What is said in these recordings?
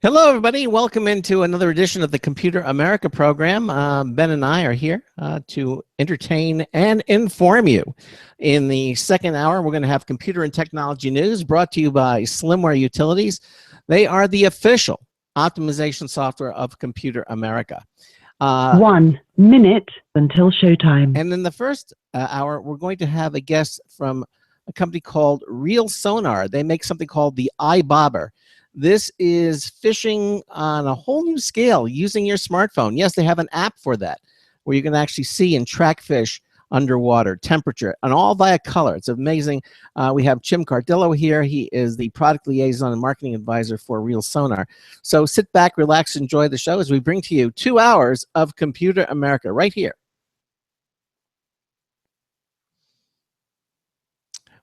Hello, everybody. Welcome into another edition of the Computer America program. Ben and I are here to entertain and inform you. In the second hour, we're going to have computer and technology news brought to you by Slimware Utilities. They are the official optimization software of Computer America. 1 minute until showtime. And in the first hour, we're going to have a guest from a company called ReelSonar. They make something called the iBobber. This is fishing on a whole new scale using your smartphone. Yes, they have an app for that where you can actually see and track fish underwater, temperature, and all via color. It's amazing. We have Jim Cardillo here. He is the product liaison and marketing advisor for ReelSonar. So sit back, relax, enjoy the show as we bring to you 2 hours of Computer America right here.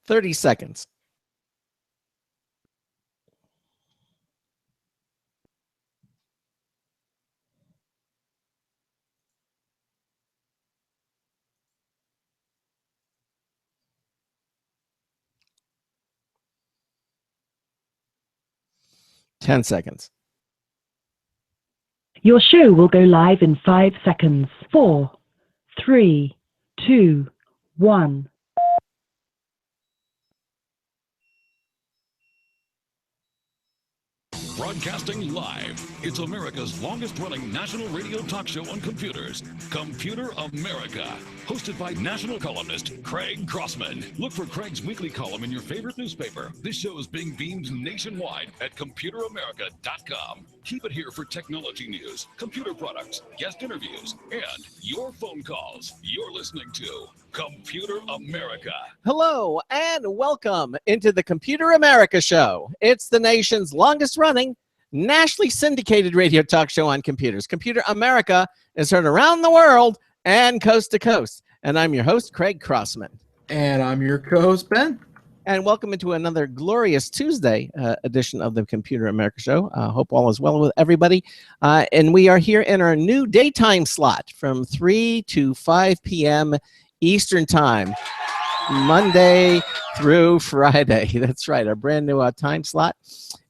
30 seconds. Ten seconds. Your show will go live in 5 seconds. 4, 3, 2, 1. Broadcasting live, it's America's longest-running national radio talk show on computers, Computer America, hosted by national columnist Craig Crossman. Look for Craig's weekly column in your favorite newspaper. This show is being beamed nationwide at ComputerAmerica.com. Keep it here for technology news, computer products, guest interviews, and your phone calls. You're listening to Computer America. Hello and welcome into the Computer America show. It's the nation's longest running, nationally syndicated radio talk show on computers. Computer America is heard around the world and coast to coast. And I'm your host, Craig Crossman. And I'm your co-host, Ben. And welcome into another glorious Tuesday edition of the Computer America show. Hope all is well with everybody. And we are here in our new daytime slot from 3 to 5 p.m. Eastern Time, Monday through Friday. That's right, our brand new time slot.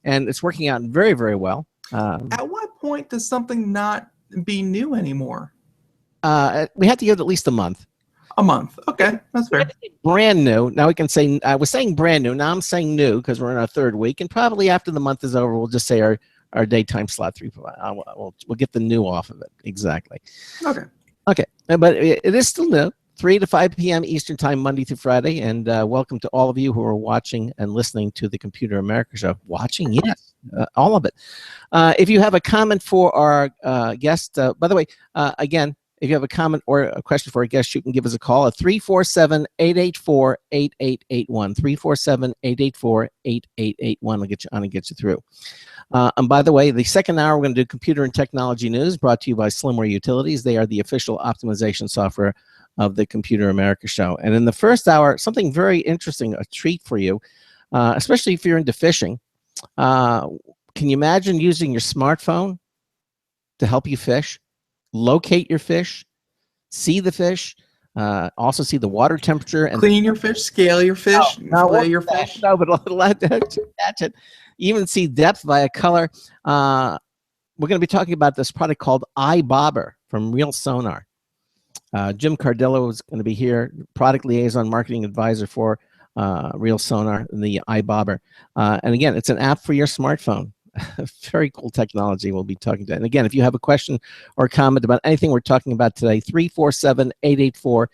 And it's working out very, very well. At what point does something not be new anymore? We have to give it at least a month. A month. Okay, that's fair. Brand new. Now we can say, I was saying brand new. Now I'm saying new because we're in our third week. And probably after the month is over, we'll just say our daytime slot 3. We'll get the new off of it. Exactly. Okay. Okay. But it is still new. 3 to 5 p.m. Eastern Time, Monday through Friday. And welcome to all of you who are watching and listening to the Computer America show. Watching? Yes. All of it. If you have a comment for our guest, by the way, again, if you have a comment or a question for a guest, you can give us a call at 347-884-8881. 347-884-8881. We'll get you on and get you through. And by the way, the second hour, we're going to do computer and technology news brought to you by Slimware Utilities. They are the official optimization software of the Computer America show. And in the first hour, something very interesting, a treat for you, especially if you're into fishing. Can you imagine using your smartphone to help you fish? Locate your fish, see the fish, also see the water temperature, and clean your fish, scale your fish, fillet your fish. No, but let that catch it. Even see depth via color. We're going to be talking about this product called iBobber from ReelSonar. Jim Cardillo is going to be here, product liaison marketing advisor for ReelSonar, the iBobber. And again, it's an app for your smartphone. Very cool technology we'll be talking to. And again, if you have a question or comment about anything we're talking about today, 347-884-8881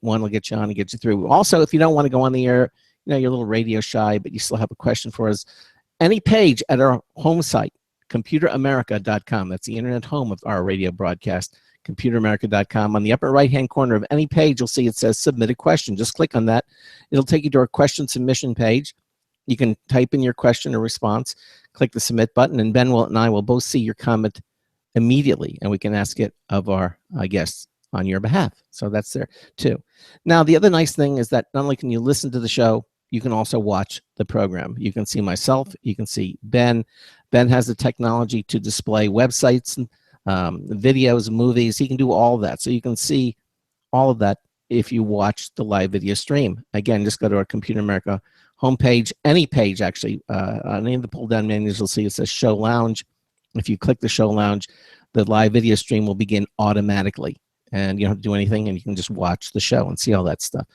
will get you on and get you through. Also, if you don't want to go on the air, you know, you're a little radio shy, but you still have a question for us, any page at our home site, ComputerAmerica.com. That's the internet home of our radio broadcast, ComputerAmerica.com. On the upper right-hand corner of any page, you'll see it says Submit a Question. Just click on that. It'll take you to our question submission page. You can type in your question or response, click the submit button, and Ben and I will both see your comment immediately, and we can ask it of our guests on your behalf. So that's there too. Now, the other nice thing is that not only can you listen to the show, you can also watch the program. You can see myself, you can see Ben. Ben has the technology to display websites, videos, movies. He can do all of that. So you can see all of that if you watch the live video stream. Again, just go to our Computer America homepage, any page actually, on any of the pull down menus, you'll see it says Show Lounge. If you click the Show Lounge, the live video stream will begin automatically, and you don't have to do anything, and you can just watch the show and see all that stuff.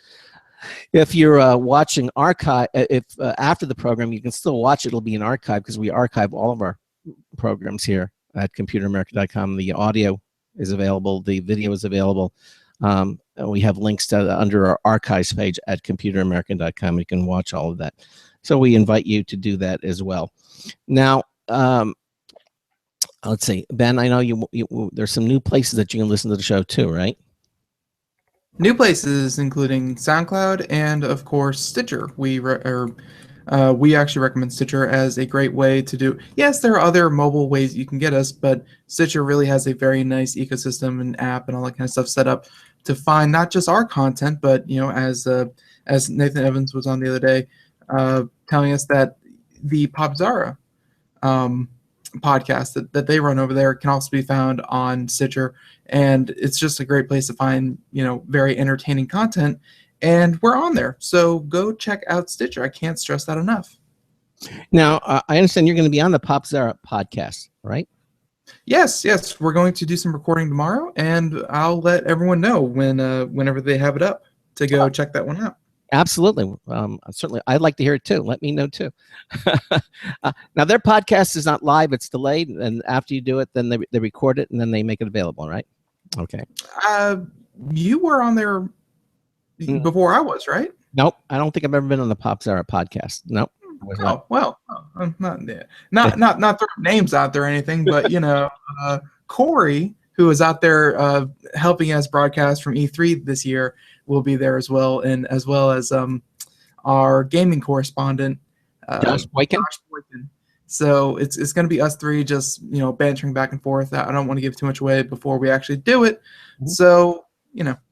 If you're watching archive, if after the program, you can still watch it. It'll be an archive because we archive all of our programs here at computeramerica.com. The audio is available, the video is available. We have links to under our archives page at computeramerica.com. You can watch all of that. So we invite you to do that as well. Now, let's see, Ben, I know there's some new places that you can listen to the show too, right? New places including SoundCloud and, of course, Stitcher. We actually recommend Stitcher as a great way to do. Yes, there are other mobile ways you can get us, but Stitcher really has a very nice ecosystem and app and all that kind of stuff set up to find not just our content, but as Nathan Evans was on the other day, telling us that the Popzara podcast that they run over there can also be found on Stitcher, and it's just a great place to find very entertaining content, and we're on there, so go check out Stitcher. I can't stress that enough. Now, I understand you're going to be on the Popzara podcast, right? Yes, we're going to do some recording tomorrow, and I'll let everyone know whenever they have it up to go check that one out. Absolutely. Certainly, I'd like to hear it too. Let me know too. Now, their podcast is not live; it's delayed, and after you do it, then they record it and then they make it available, right? Okay. You were on there before I was, right? Nope, I don't think I've ever been on the Popzara podcast. Nope. Oh well, I'm not throwing names out there or anything, but Corey, who was out there helping us broadcast from E3 this year, will be there as well, and as well as our gaming correspondent, Josh Boykin. So it's going to be us three just bantering back and forth. I don't want to give too much away before we actually do it. Mm-hmm. So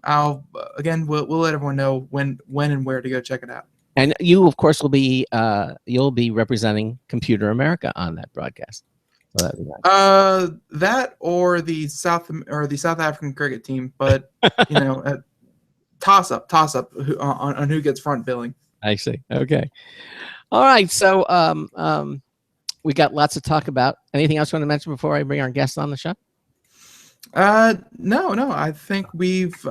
I'll we'll let everyone know when and where to go check it out. And you, of course, will be you'll be representing Computer America on that broadcast. So that'd be nice. That or the South African cricket team, but toss up on who gets front billing. I see. Okay. All right. So we got lots to talk about. Anything else you want to mention before I bring our guests on the show? No. I think we've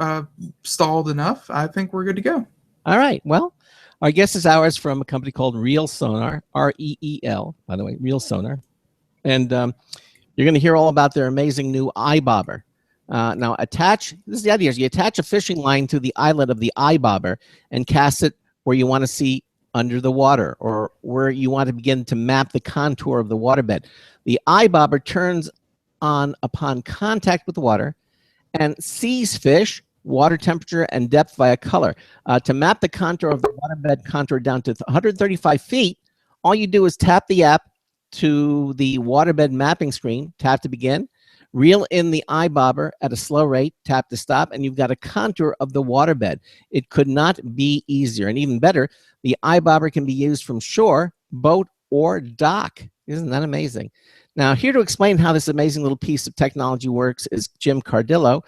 stalled enough. I think we're good to go. All right. Well, our guest is ours from a company called ReelSonar, REEL, by the way, ReelSonar. And you're going to hear all about their amazing new iBobber. Now, this is the idea. You attach a fishing line to the eyelet of the iBobber and cast it where you want to see under the water or where you want to begin to map the contour of the waterbed. The iBobber turns on upon contact with the water and sees fish, water temperature, and depth via color. To map the contour of the waterbed contour down to 135 feet, all you do is tap the app to the waterbed mapping screen, tap to begin, reel in the iBobber at a slow rate, tap to stop, and you've got a contour of the waterbed. It could not be easier. And even better, the iBobber can be used from shore, boat, or dock. Isn't that amazing? Now, here to explain how this amazing little piece of technology works is Jim Cardillo.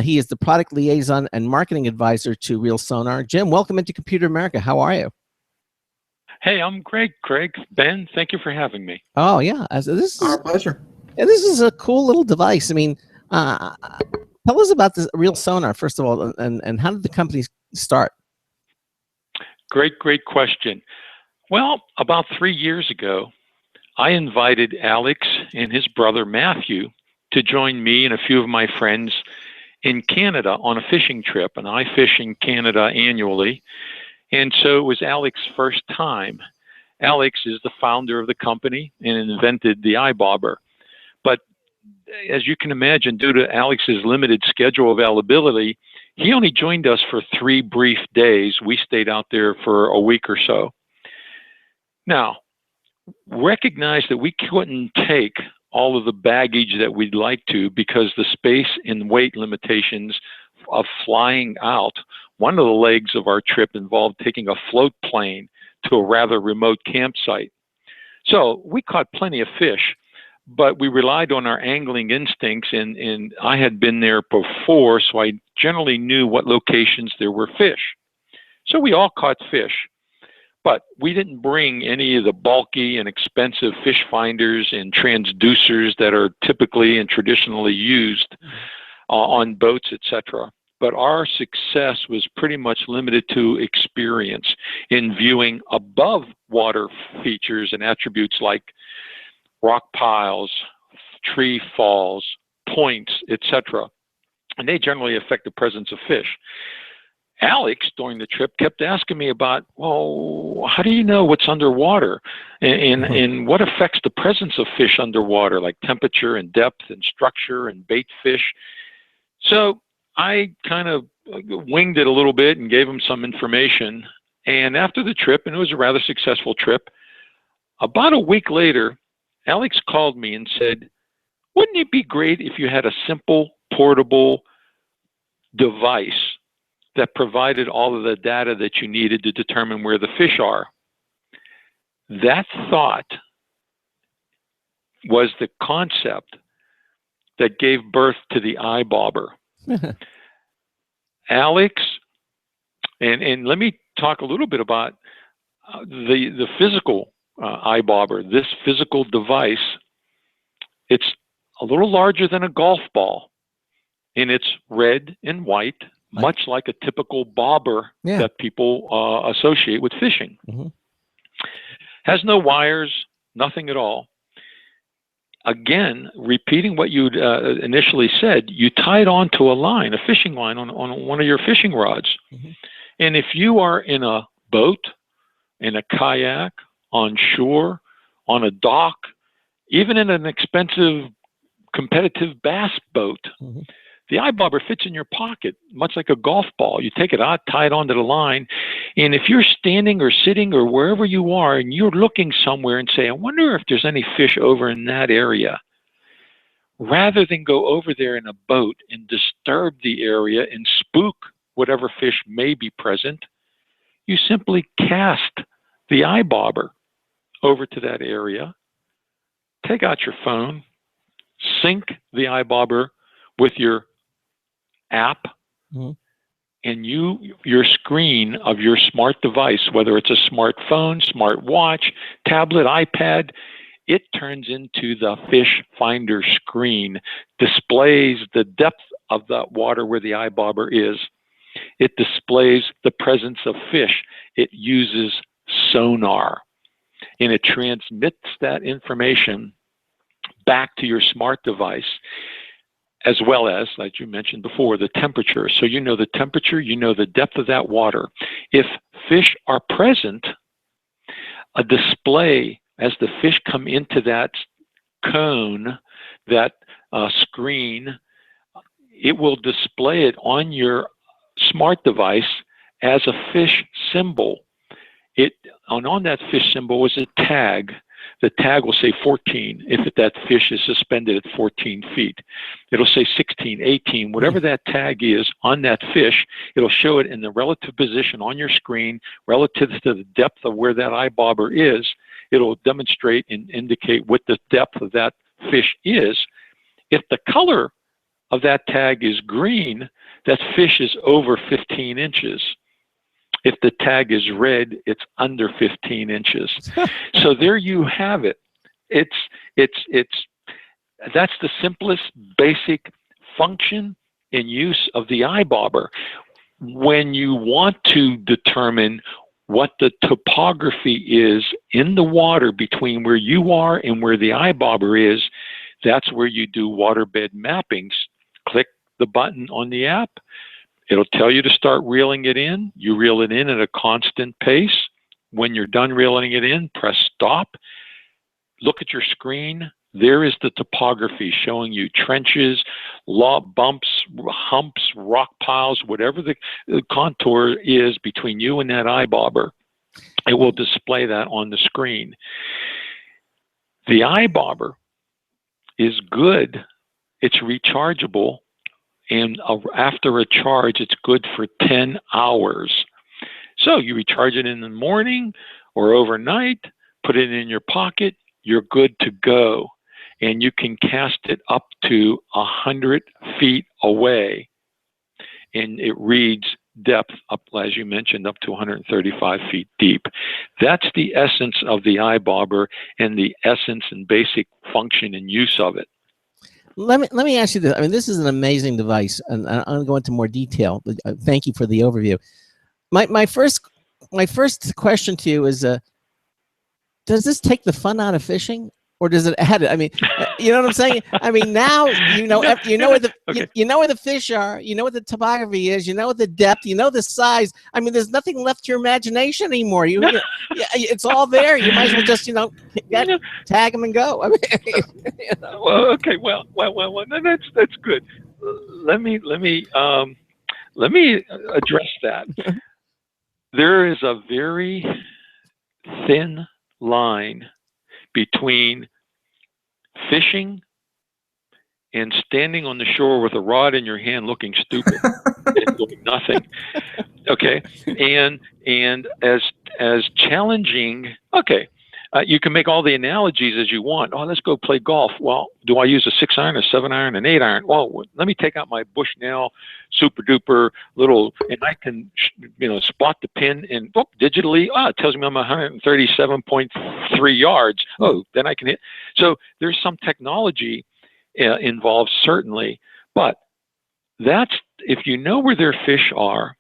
He is the product liaison and marketing advisor to ReelSonar. Jim, welcome into Computer America. How are you? Hey, I'm Greg. Ben, thank you for having me. Oh, yeah. This is our pleasure. And this is a cool little device. I mean, tell us about this ReelSonar, first of all, and how did the company start? Great question. Well, about 3 years ago, I invited Alex and his brother Matthew to join me and a few of my friends in Canada on a fishing trip. And I fish in Canada annually. And so it was Alex's first time. Alex is the founder of the company and invented the iBobber. But as you can imagine, due to Alex's limited schedule availability, he only joined us for 3 brief days. We stayed out there for a week or so. Now, recognize that we couldn't take all of the baggage that we'd like to because the space and weight limitations of flying out. One of the legs of our trip involved taking a float plane to a rather remote campsite. So we caught plenty of fish, but we relied on our angling instincts, and I had been there before, so I generally knew what locations there were fish. So we all caught fish. But we didn't bring any of the bulky and expensive fish finders and transducers that are typically and traditionally used on boats, etc. But our success was pretty much limited to experience in viewing above water features and attributes like rock piles, tree falls, points, etc. And they generally affect the presence of fish. Alex, during the trip, kept asking me about, well, how do you know what's underwater? And what affects the presence of fish underwater, like temperature and depth and structure and bait fish? So I kind of winged it a little bit and gave him some information. And after the trip, and it was a rather successful trip, about a week later, Alex called me and said, wouldn't it be great if you had a simple, portable device that provided all of the data that you needed to determine where the fish are? That thought was the concept that gave birth to the iBobber. Alex, and let me talk a little bit about the physical iBobber. This physical device, it's a little larger than a golf ball, and it's red and white, much like a typical bobber that people associate with fishing. Has no wires, nothing at all. Again, repeating what you initially said, you tie it onto a line, a fishing line on one of your fishing rods. And if you are in a boat, in a kayak, on shore, on a dock, even in an expensive competitive bass boat, the iBobber fits in your pocket, much like a golf ball. You take it out, tie it onto the line, and if you're standing or sitting or wherever you are and you're looking somewhere and say, I wonder if there's any fish over in that area, rather than go over there in a boat and disturb the area and spook whatever fish may be present, you simply cast the iBobber over to that area, take out your phone, sync the iBobber with your app, and your screen of your smart device, whether it's a smartphone, smartwatch, tablet, iPad, it turns into the fish finder screen, displays the depth of that water where the iBobber is. It displays the presence of fish. It uses sonar, and it transmits that information back to your smart device, as well as you mentioned before, the temperature. So you know the temperature, you know the depth of that water. If fish are present, a display as the fish come into that cone, that screen, it will display it on your smart device as a fish symbol. On that fish symbol is a tag. The tag will say 14 if that fish is suspended at 14 feet. It'll say 16, 18, whatever that tag is on that fish, it'll show it in the relative position on your screen relative to the depth of where that iBobber is. It'll demonstrate and indicate what the depth of that fish is. If the color of that tag is green, that fish is over 15 inches. If the tag is red, it's under 15 inches. So there you have it. That's the simplest basic function and use of the iBobber. When you want to determine what the topography is in the water between where you are and where the iBobber is, that's where you do waterbed mappings. Click the button on the app. It'll tell you to start reeling it in. You reel it in at a constant pace. When you're done reeling it in, press stop. Look at your screen. There is the topography showing you trenches, bumps, humps, rock piles, whatever the contour is between you and that iBobber. It will display that on the screen. The iBobber is good. It's rechargeable. And after a charge, it's good for 10 hours. So you recharge it in the morning or overnight, put it in your pocket, you're good to go. And you can cast it up to 100 feet away. And it reads depth, up, as you mentioned, up to 135 feet deep. That's the essence of the eye bobber and the essence and basic function and use of it. Let me ask you this. I mean, this is an amazing device, and I'm going to go into more detail. But thank you for the overview. My first question to you is, does this take the fun out of fishing, or does it add it? I mean, you know what I'm saying? I mean, now you know where the Okay. you know where the fish are. You know what the topography is. You know the depth. You know the size. I mean, there's nothing left to your imagination anymore. It's all there. You might as well just tag them and go. I mean, Well, okay. Well, no, that's good. Let me address that. There is a very thin line between fishing and standing on the shore with a rod in your hand looking stupid and doing nothing. Okay. And as challenging, okay, you can make all the analogies as you want. Oh, let's go play golf. Well, do I use a 6-iron, a 7-iron, an 8-iron? Well, let me take out my Bushnell super duper little, and I can, spot the pin and digitally, it tells me I'm 137.3 yards. Oh, then I can hit. So there's some technology involved, certainly, but that's, if you know where their fish are,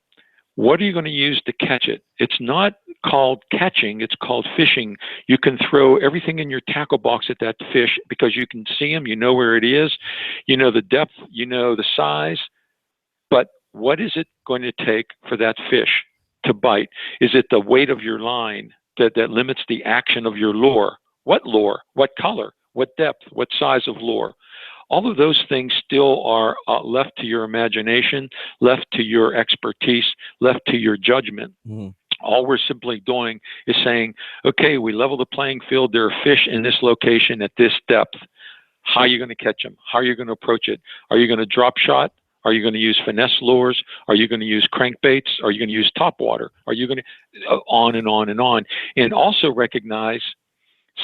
what are you going to use to catch it? It's not called catching, it's called fishing. You can throw everything in your tackle box at that fish because you can see them, you know where it is, you know the depth, you know the size, but what is it going to take for that fish to bite? Is it the weight of your line that limits the action of your lure? What lure? What color? What depth? What size of lure? All of those things still are left to your imagination, left to your expertise, left to your judgment. Mm. All we're simply doing is saying, okay, we level the playing field. There are fish in this location at this depth. How are you going to catch them? How are you going to approach it? Are you going to drop shot? Are you going to use finesse lures? Are you going to use crankbaits? Are you going to use topwater? Are you going to on and on and on? And also recognize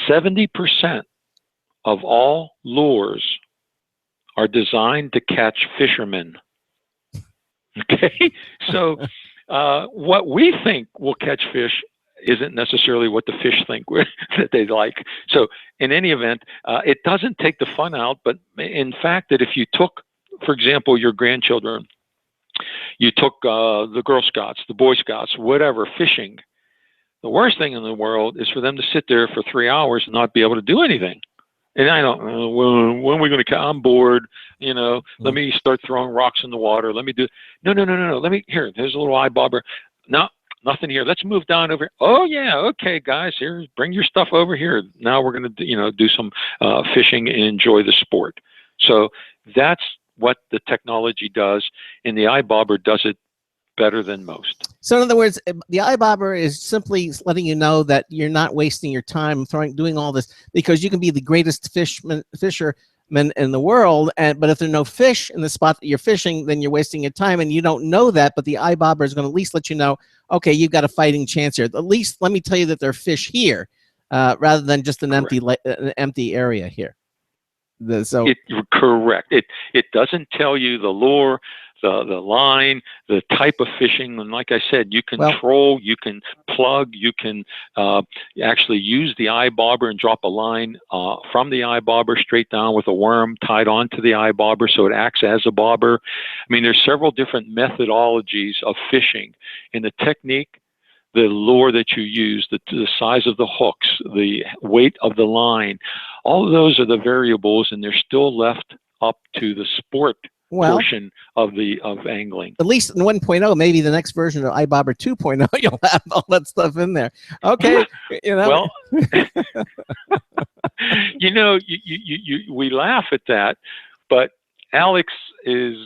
70% of all lures are designed to catch fishermen. Okay, so what we think will catch fish isn't necessarily what the fish think that they like. So in any event, it doesn't take the fun out, but in fact, that if you took, for example, your grandchildren, you took the Girl Scouts, the Boy Scouts, whatever, fishing, the worst thing in the world is for them to sit there for 3 hours and not be able to do anything. And I don't know, when are we going to, I'm bored, let me start throwing rocks in the water. Let me do, no. There's a little eye bobber. No, nothing here. Let's move down over here. Oh yeah. Okay, guys, here, bring your stuff over here. Now we're going to, do some fishing and enjoy the sport. So that's what the technology does. And the eye bobber does it better than most. So in other words, the eye bobber is simply letting you know that you're not wasting your time doing all this, because you can be the greatest fisherman in the world, but if there are no fish in the spot that you're fishing, then you're wasting your time, and you don't know that. But the eye bobber is going to at least let you know, okay, you've got a fighting chance here. At least let me tell you that there are fish here, rather than just an empty area here. Correct. It doesn't tell you the lure, the line, the type of fishing, and like I said, you control, you can plug, you can actually use the eye bobber and drop a line from the eye bobber straight down with a worm tied onto the eye bobber, so it acts as a bobber. I mean, there's several different methodologies of fishing, and the technique, the lure that you use, the size of the hooks, the weight of the line, all of those are the variables, and they're still left up to the sport portion of angling. At least in 1.0, maybe the next version of iBobber 2.0, you'll have all that stuff in there. Okay, Well, we laugh at that, but Alex is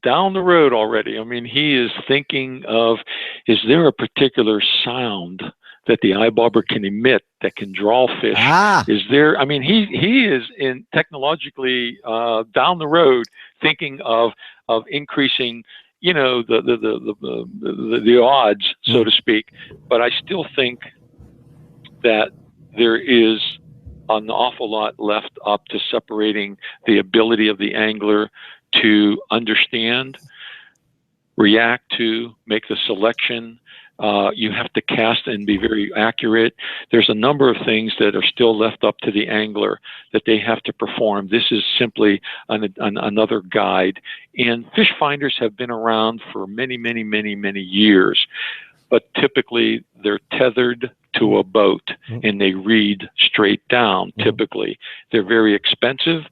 down the road already. I mean, he is thinking of, is there a particular sound that the eye bobber can emit that can draw fish? Is there, I mean, he is in technologically down the road thinking of increasing, the odds, so to speak. But I still think that there is an awful lot left up to separating the ability of the angler to understand react to, make the selection. You have to cast and be very accurate. There's a number of things that are still left up to the angler that they have to perform. This is simply another guide. And fish finders have been around for many, many, many, many years. But typically, they're tethered to a boat and they read straight down, typically. They're very expensive,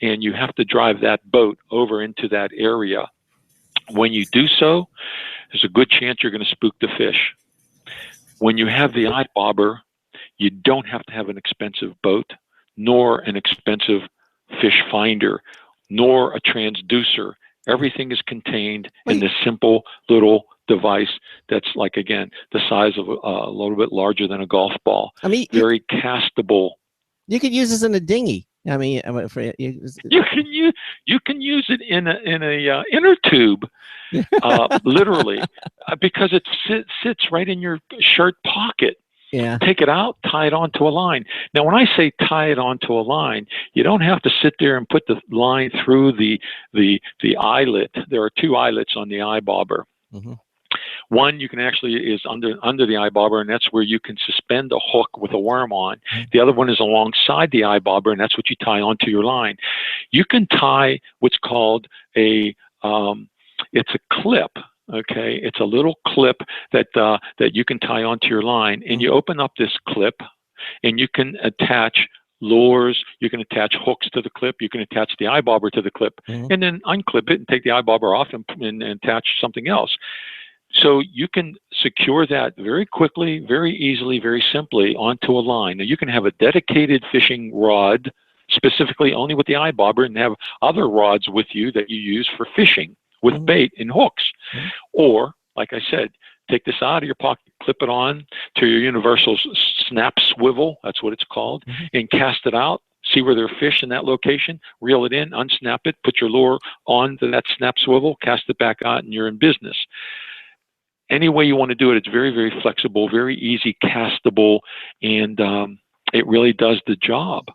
and you have to drive that boat over into that area. When you do so, there's a good chance you're going to spook the fish. When you have the eye bobber, you don't have to have an expensive boat, nor an expensive fish finder, nor a transducer. Everything is contained in this simple little device that's like, again, the size of a little bit larger than a golf ball. I mean, very castable. You could use this in a dinghy. I mean, you can use it in a inner tube, literally, because it sits right in your shirt pocket. Yeah. Take it out, tie it onto a line. Now, when I say tie it onto a line, you don't have to sit there and put the line through the eyelet. There are two eyelets on the eye bobber. One you can actually is under the eye bobber, and that's where you can suspend a hook with a worm on. The other one is alongside the eye bobber, and that's what you tie onto your line. You can tie what's called it's a clip. Okay, it's a little clip that you can tie onto your line, and you open up this clip, and you can attach lures. You can attach hooks to the clip. You can attach the eye bobber to the clip, and then unclip it and take the eye bobber off and attach something else. So you can secure that very quickly, very easily, very simply onto a line. Now you can have a dedicated fishing rod, specifically only with the eye bobber, and have other rods with you that you use for fishing with bait and hooks. Or, like I said, take this out of your pocket, clip it on to your universal snap swivel, that's what it's called, and cast it out. See where there are fish in that location, reel it in, unsnap it, put your lure onto that snap swivel, cast it back out, and you're in business. Any way you want to do it, it's very, very flexible, very easy, castable, and it really does the job.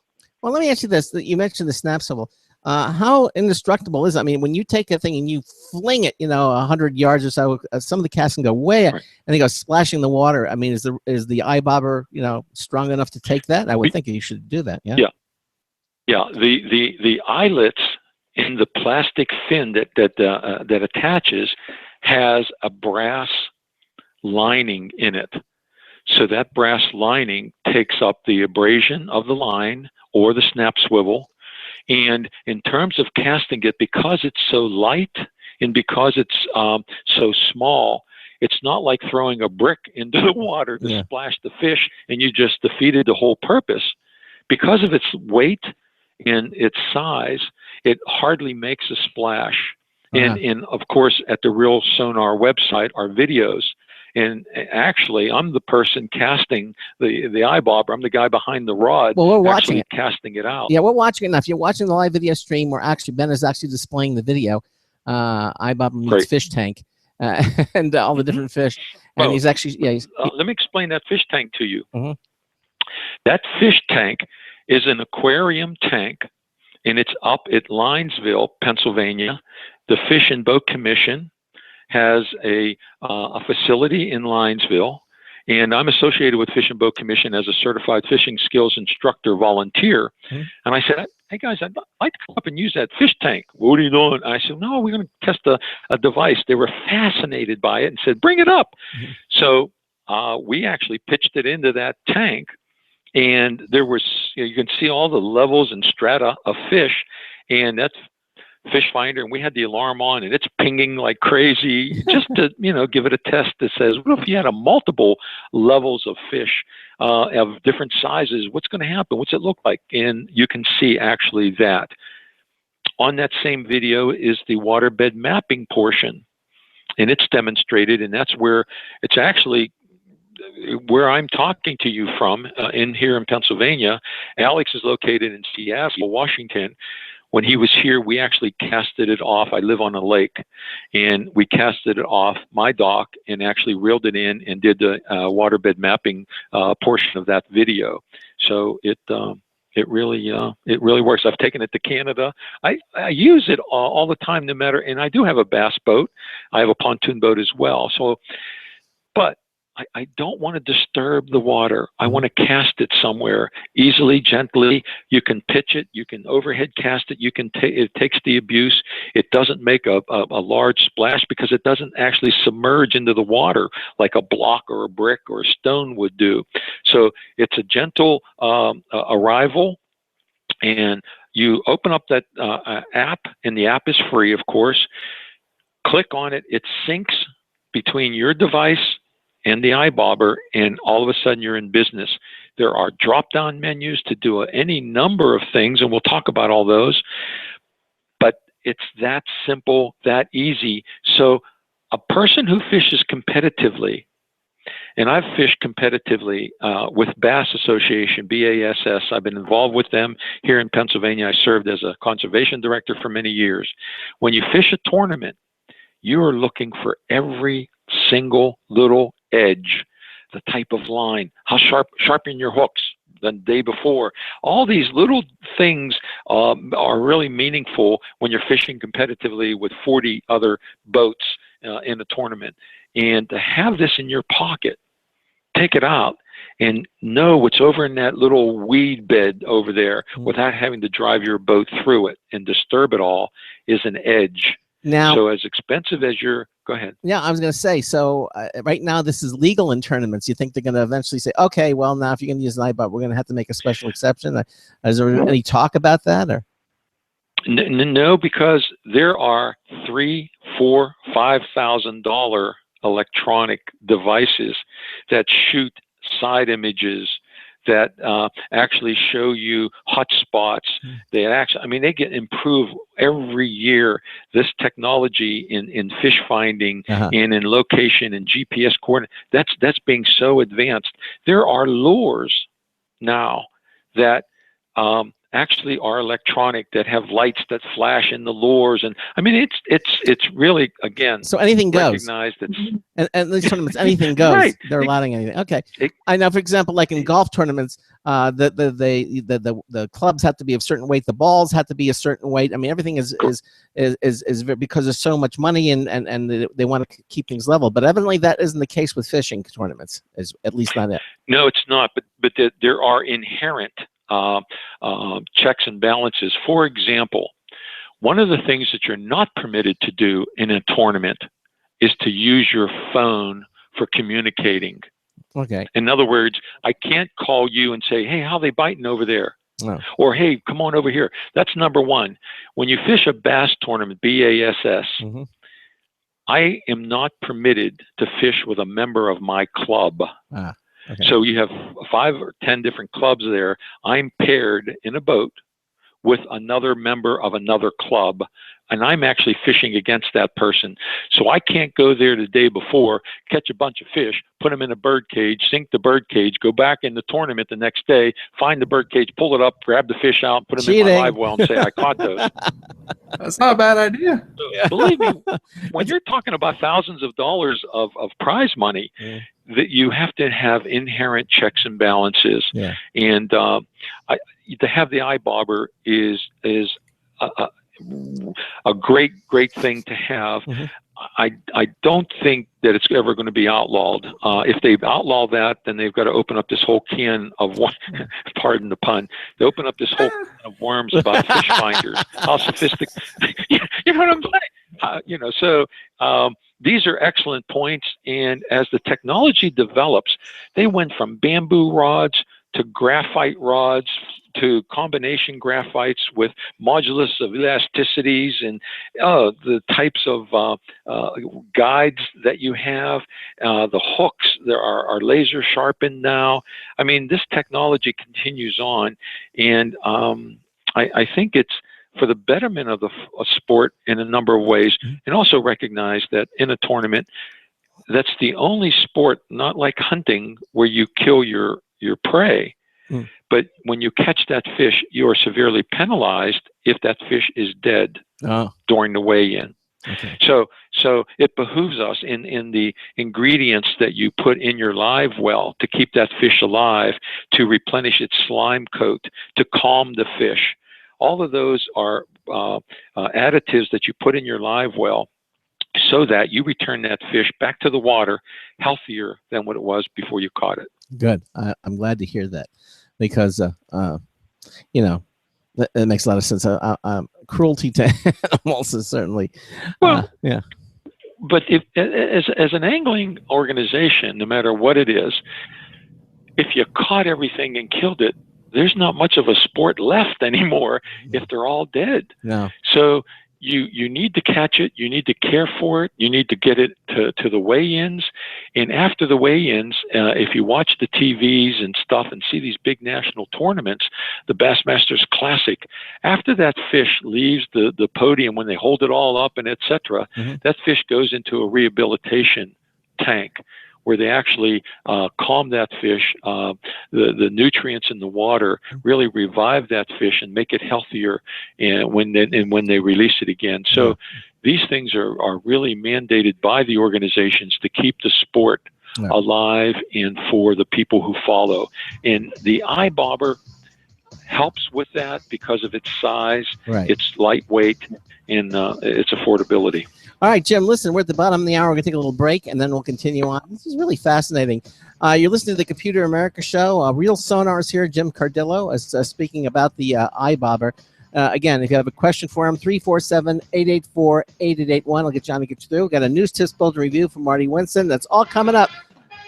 Well, let me ask you this. You mentioned the snap swivel. How indestructible is it? I mean, when you take a thing and you fling it, 100 yards or so, some of the casts can go way up, and they go splashing in the water. I mean, is the eye bobber, strong enough to take that? I would think you should do that. Yeah. The eyelets in the plastic fin that attaches has a brass lining in it. So that brass lining takes up the abrasion of the line or the snap swivel. And in terms of casting it, because it's so light and because it's so small, it's not like throwing a brick into the water to splash the fish and you just defeated the whole purpose. Because of its weight and its size, it hardly makes a splash. And of course, at the ReelSonar website are videos. And actually, I'm the person casting the eye bobber. I'm the guy behind the rod. Well, we're watching it, casting it out. Yeah, we're watching it now. If you're watching the live video stream, Ben is actually displaying the video. Eye bobber meets fish tank, and all the different fish. And he's actually let me explain that fish tank to you. That fish tank is an aquarium tank, and it's up at Linesville, Pennsylvania. The Fish and Boat Commission has a facility in Linesville, and I'm associated with Fish and Boat Commission as a certified fishing skills instructor volunteer. And I said, hey guys, I'd like to come up and use that fish tank. What are you doing? And I said, no, we're going to test a device. They were fascinated by it and said, bring it up. So we actually pitched it into that tank, and there was, you can see all the levels and strata of fish, and that's fish finder, and we had the alarm on, and it's pinging like crazy just to give it a test that says, what if you had a multiple levels of fish of different sizes? What's going to happen? What's it look like? And you can see actually that on that same video is the waterbed mapping portion, and it's demonstrated, and that's where it's actually where I'm talking to you from here in Pennsylvania. Alex is located in Seattle, Washington. When he was here, we actually casted it off. I live on a lake, and we casted it off my dock and actually reeled it in and did the waterbed mapping portion of that video. So it It really works. I've taken it to Canada. I use it all the time, no matter. And I do have a bass boat. I have a pontoon boat as well. So, but I don't want to disturb the water. I want to cast it somewhere easily, gently. You can pitch it. You can overhead cast it. It takes the abuse. It doesn't make a large splash because it doesn't actually submerge into the water like a block or a brick or a stone would do. So it's a gentle arrival, and you open up that app, and the app is free, of course. Click on it. It syncs between your device and the iBobber, and all of a sudden you're in business. There are drop-down menus to do any number of things, and we'll talk about all those. But it's that simple, that easy. So a person who fishes competitively, and I've fished competitively with Bass Association, BASS. I've been involved with them here in Pennsylvania. I served as a conservation director for many years. When you fish a tournament, you are looking for every single little edge, the type of line, how sharpen your hooks the day before. All these little things are really meaningful when you're fishing competitively with 40 other boats in a tournament. And to have this in your pocket, take it out and know what's over in that little weed bed over there without having to drive your boat through it and disturb it all is an edge. Now, so as expensive as go ahead. Yeah, I was going to say, so right now this is legal in tournaments. You think they're going to eventually say, okay, well, now if you're going to use an iBobber, we're going to have to make a special exception? Is there any talk about that? Or No, because there are $3,000, $4,000, $5,000 electronic devices that shoot side images, that actually show you hot spots. They get improved every year. This technology in fish finding and in location and GPS coordinate, that's being so advanced. There are lures now that actually are electronic, that have lights that flash in the lures, and it's really, again, so anything goes. Recognized and these tournaments, anything goes. Right. They're allowing anything. Okay. I know, for example, like in golf tournaments, the clubs have to be of a certain weight, the balls have to be a certain weight. I mean, everything is because there's so much money and they want to keep things level. But evidently that isn't the case with fishing tournaments, is at least not it. No, it's not. But there are inherent checks and balances. For example, one of the things that you're not permitted to do in a tournament is to use your phone for communicating. Okay. In other words, I can't call you and say, hey, how are they biting over there? No. Or, hey, come on over here. That's number one. When you fish a bass tournament, BASS, I am not permitted to fish with a member of my club. Okay. So you have 5 or 10 different clubs there. I'm paired in a boat with another member of another club, and I'm actually fishing against that person. So I can't go there the day before, catch a bunch of fish, put them in a bird cage, sink the bird cage, go back in the tournament the next day, find the bird cage, pull it up, grab the fish out, put them in my live well, and say, I caught those. That's not a bad idea. So, believe me, when you're talking about thousands of dollars of prize money, that you have to have inherent checks and balances. Yeah. And to have the iBobber is a great thing to have. I don't think that it's ever going to be outlawed. If they outlaw that, then they've got to open up this whole can of pardon the pun. They open up this whole can of worms about fish finders. How sophisticated? You know what I'm saying? So these are excellent points. And as the technology develops, they went from bamboo rods to graphite rods to combination graphites with modulus of elasticities and the types of guides that you have. The hooks there are laser sharpened now. I mean, this technology continues on, and I think it's for the betterment of the sport in a number of ways, and also recognize that in a tournament, that's the only sport, not like hunting, where you kill your prey. But when you catch that fish, you are severely penalized if that fish is dead during the weigh-in. Okay. So it behooves us in the ingredients that you put in your live well to keep that fish alive, to replenish its slime coat, to calm the fish. All of those are additives that you put in your live well so that you return that fish back to the water healthier than what it was before you caught it. Good. I'm glad to hear that, because you know, that makes a lot of sense. Cruelty to animals is certainly, Well, yeah. but if as an angling organization, no matter what it is, if you caught everything and killed it, there's not much of a sport left anymore if they're all dead. No. So you need to catch it, you need to care for it, you need to get it to the weigh-ins. And after the weigh-ins, if you watch the TVs and stuff and see these big national tournaments, the Bassmasters Classic, after that fish leaves the podium, when they hold it all up and etc., that fish goes into a rehabilitation tank where they actually calm that fish. The nutrients in the water really revive that fish and make it healthier, and when they release it again. So these things are really mandated by the organizations to keep the sport alive and for the people who follow. And the iBobber helps with that because of its size, its lightweight, and its affordability. All right, Jim, listen, we're at the bottom of the hour. We're going to take a little break, and then we'll continue on. This is really fascinating. You're listening to the Computer America Show. ReelSonar is here. Jim Cardillo is speaking about the iBobber. Again, if you have a question for him, 347-884-8881. I'll get John to get you through. We've got a news tips bulletin review from Marty Winston. That's all coming up.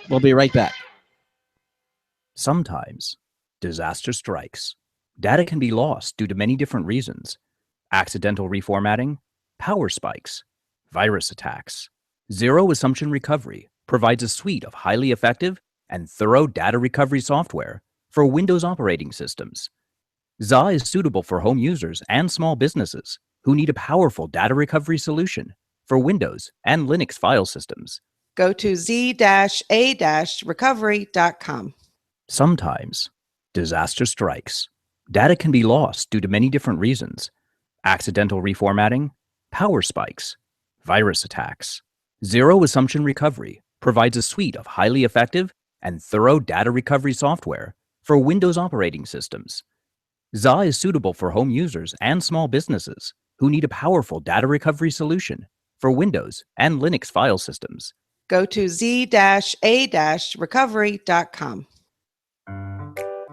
We'll be right back. Sometimes disaster strikes. Data can be lost due to many different reasons. Accidental reformatting, power spikes, virus attacks. Zero Assumption Recovery provides a suite of highly effective and thorough data recovery software for Windows operating systems. ZA is suitable for home users and small businesses who need a powerful data recovery solution for Windows and Linux file systems. Go to z-a-recovery.com. Sometimes disaster strikes. Data can be lost due to many different reasons. Accidental reformatting, power spikes, virus attacks. Zero Assumption Recovery provides a suite of highly effective and thorough data recovery software for Windows operating systems. ZA is suitable for home users and small businesses who need a powerful data recovery solution for Windows and Linux file systems. Go to z-a-recovery.com.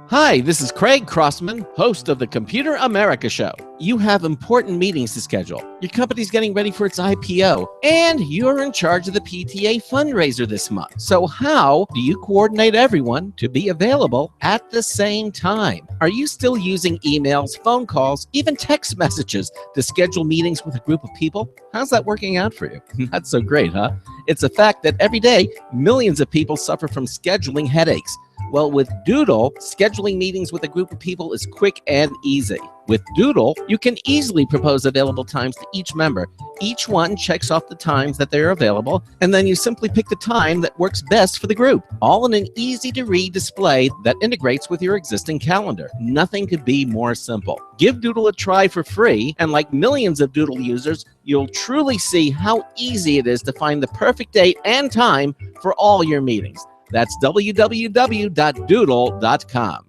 Hi, this is Craig Crossman, host of the Computer America Show. You have important meetings to schedule. Your company's getting ready for its IPO, and you're in charge of the PTA fundraiser this month. So how do you coordinate everyone to be available at the same time? Are you still using emails, phone calls, even text messages to schedule meetings with a group of people? How's that working out for you? Not so great, huh? It's a fact that every day, millions of people suffer from scheduling headaches. Well, with Doodle, scheduling meetings with a group of people is quick and easy. With Doodle, you can easily propose available times to each member. Each one checks off the times that they're available, and then you simply pick the time that works best for the group, all in an easy-to-read display that integrates with your existing calendar. Nothing could be more simple. Give Doodle a try for free, and like millions of Doodle users, you'll truly see how easy it is to find the perfect date and time for all your meetings. That's www.doodle.com.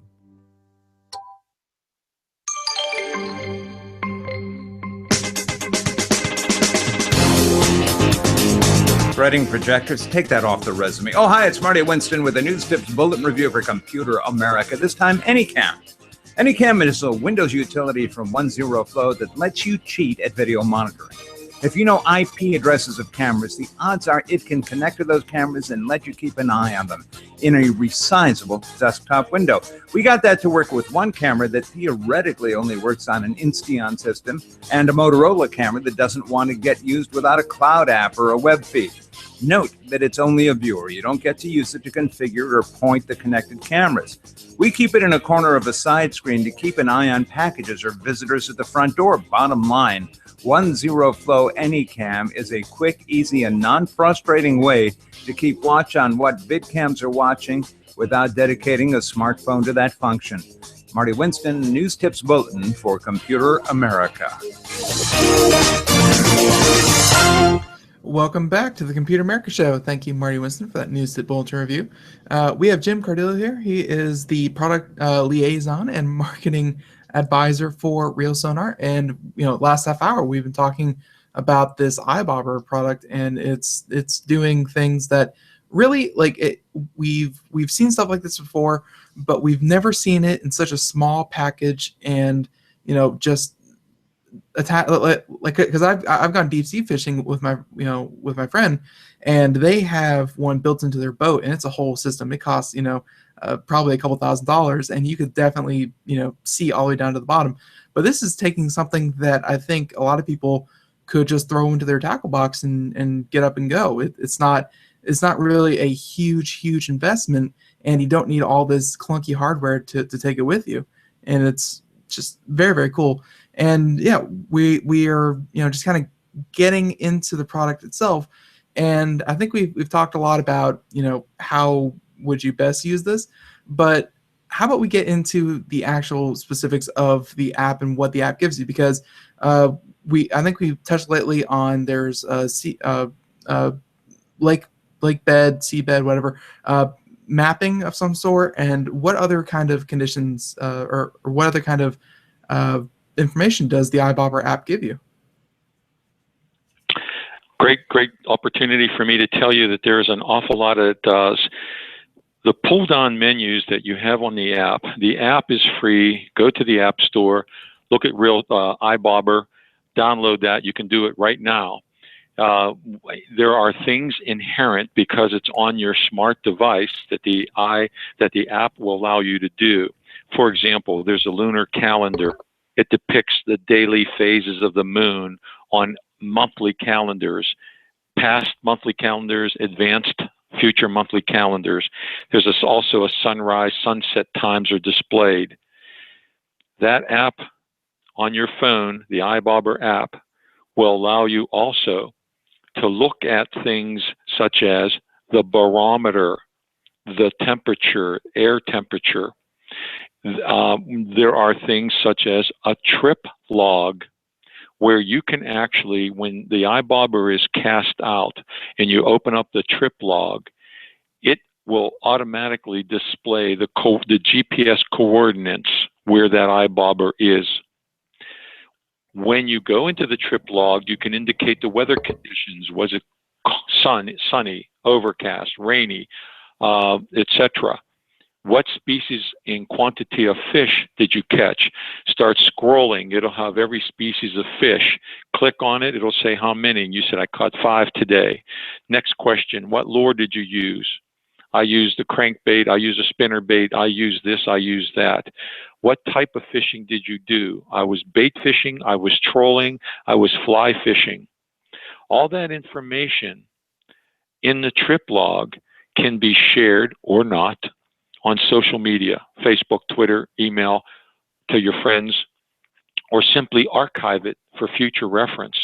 Threading projectors, take that off the resume. Oh, hi, it's Marty Winston with a News Tips Bulletin Review for Computer America. This time, Anycam. Anycam is a Windows utility from 10Flow that lets you cheat at video monitoring. If you know IP addresses of cameras, the odds are it can connect to those cameras and let you keep an eye on them in a resizable desktop window. We got that to work with one camera that theoretically only works on an Insteon system and a Motorola camera that doesn't want to get used without a cloud app or a web feed. Note that it's only a viewer. You don't get to use it to configure or point the connected cameras. We keep it in a corner of a side screen to keep an eye on packages or visitors at the front door. Bottom line, 10Flow Anycam is a quick, easy, and non-frustrating way to keep watch on what vidcams are watching without dedicating a smartphone to that function. Marty Winston, News Tips Bulletin for Computer America. Welcome back to the Computer America Show. Thank you, Marty Winston, for that news tip bulletin review. We have Jim Cardillo here. He is the product liaison and marketing advisor for ReelSonar. And last half hour we've been talking about this iBobber product, and it's doing things that really we've seen stuff like this before, but we've never seen it in such a small package, and just attack because I've gone deep sea fishing with my friend, and they have one built into their boat, and it's a whole system. It costs probably a couple $1,000s, and you could definitely see all the way down to the bottom. But this is taking something that I think a lot of people could just throw into their tackle box and get up and go. It's not really a huge investment, and you don't need all this clunky hardware to take it with you, and it's just very, very cool. And yeah, we are just kind of getting into the product itself, and I think we've talked a lot about how would you best use this, but how about we get into the actual specifics of the app and what the app gives you? Because I think we've touched lately on there's a lake bed, seabed, whatever, mapping of some sort, and what other kind of conditions or what other kind of information does the iBobber app give you? Great opportunity for me to tell you that there's an awful lot that it does. The pull-down menus that you have on the app is free. Go to the App Store, look at iBobber, download that. You can do it right now. There are things inherent because it's on your smart device that the app will allow you to do. For example, there's a lunar calendar. It depicts the daily phases of the moon on monthly calendars, past monthly calendars, advanced future monthly calendars. There's also a sunrise, sunset times are displayed. That app on your phone, the iBobber app, will allow you also to look at things such as the barometer, the temperature, air temperature. There are things such as a trip log, where you can actually, when the iBobber is cast out and you open up the trip log, it will automatically display the GPS coordinates where that iBobber is. When you go into the trip log, you can indicate the weather conditions. Was it sunny, overcast, rainy, etc.? What species and quantity of fish did you catch? Start scrolling. It'll have every species of fish. Click on it. It'll say how many. And you said, I caught 5 today. Next question, what lure did you use? I used the crankbait. I used a spinner bait. I used this. I used that. What type of fishing did you do? I was bait fishing. I was trolling. I was fly fishing. All that information in the trip log can be shared or not on social media, Facebook, Twitter, email to your friends, or simply archive it for future reference.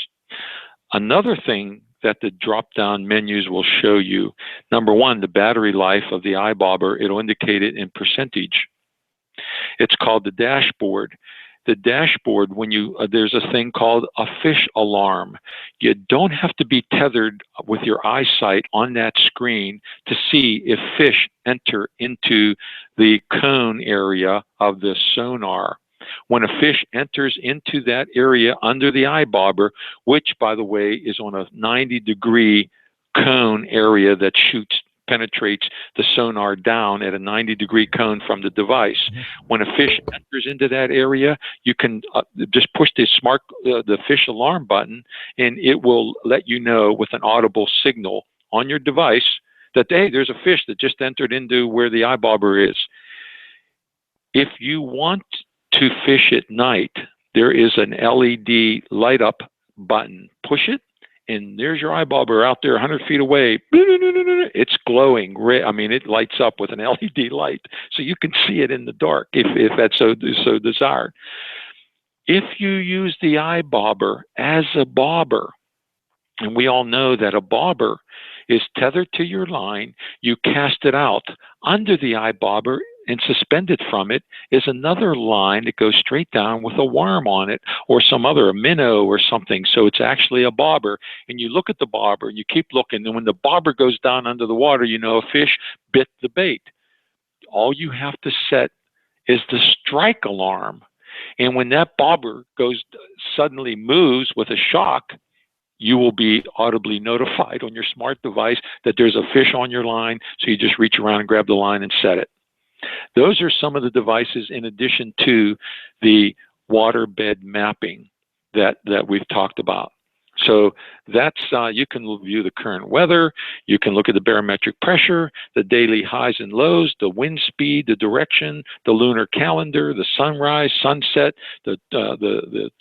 Another thing that the drop-down menus will show you, number one, the battery life of the iBobber. It'll indicate it in percentage. It's called the dashboard. The dashboard, when there's a thing called a fish alarm. You don't have to be tethered with your eyesight on that screen to see if fish enter into the cone area of the sonar. When a fish enters into that area under the iBobber, which, by the way, is on a 90-degree cone area that penetrates the sonar down at a 90-degree cone from the device. When a fish enters into that area, you can just push the fish alarm button, and it will let you know with an audible signal on your device that, hey, there's a fish that just entered into where the iBobber is. If you want to fish at night, there is an LED light up button. Push it, and there's your iBobber out there 100 feet away. It's glowing. I mean, it lights up with an LED light, so you can see it in the dark if that's so desired. If you use the iBobber as a bobber, and we all know that a bobber is tethered to your line, you cast it out under the iBobber. and suspended from it is another line that goes straight down with a worm on it, or some other, a minnow or something. So it's actually a bobber. And you look at the bobber and you keep looking. And when the bobber goes down under the water, you know a fish bit the bait. All you have to set is the strike alarm. And when that bobber suddenly moves with a shock, you will be audibly notified on your smart device that there's a fish on your line. So you just reach around and grab the line and set it. Those are some of the devices in addition to the waterbed mapping that we've talked about. So that's you can view the current weather, you can look at the barometric pressure, the daily highs and lows, the wind speed, the direction, the lunar calendar, the sunrise, sunset, the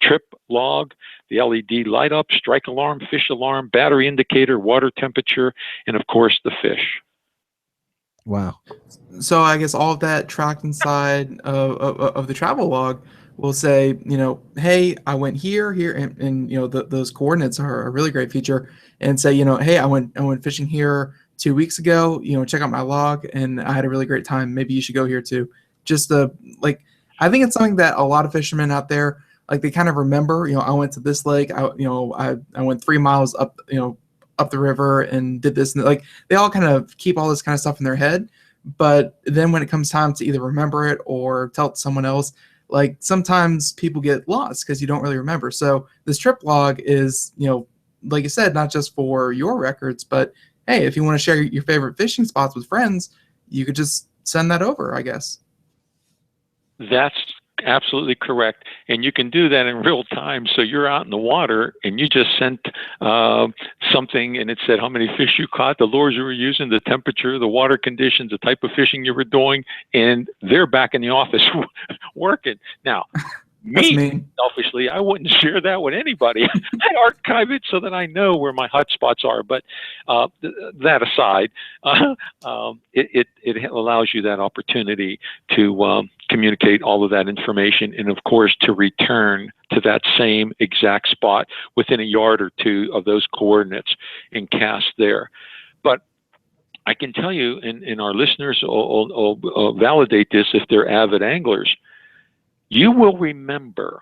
trip log, the LED light up, strike alarm, fish alarm, battery indicator, water temperature, and of course the fish. Wow. So I guess all of that tracked inside of the travel log will say, you know, hey, I went here, and you know, those coordinates are a really great feature. And say, you know, hey, I went fishing here 2 weeks ago. You know, check out my log, and I had a really great time. Maybe you should go here too. Just like, I think it's something that a lot of fishermen out there, like, they kind of remember. You know, I went to this lake. I went 3 miles up, you know, up the river and did this, and like, they all kind of keep all this kind of stuff in their head. But then when it comes time to either remember it or tell it to someone else, like, sometimes people get lost because you don't really remember. So this trip log is, you know, like you said, not just for your records, but hey, if you want to share your favorite fishing spots with friends, you could just send that over, I guess. That's absolutely correct. And you can do that in real time. So you're out in the water and you just sent something, and it said how many fish you caught, the lures you were using, the temperature, the water conditions, the type of fishing you were doing, and they're back in the office working. Now, me, selfishly, I wouldn't share that with anybody. I archive it so that I know where my hot spots are. But that aside, it allows you that opportunity to communicate all of that information, and of course to return to that same exact spot within a yard or two of those coordinates and cast there. But I can tell you, and our listeners will validate this if they're avid anglers, you will remember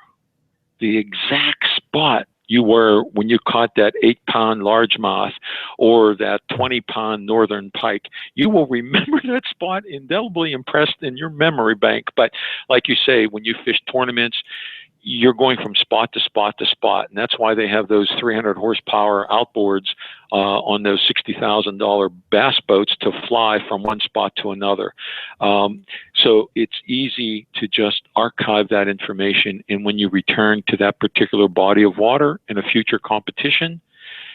the exact spot you were when you caught that 8-pound largemouth or that 20-pound northern pike. You will remember that spot, indelibly impressed in your memory bank. But like you say, when you fish tournaments, you're going from spot to spot to spot. And that's why they have those 300 horsepower outboards on those $60,000 bass boats to fly from one spot to another. So it's easy to just archive that information. And when you return to that particular body of water in a future competition,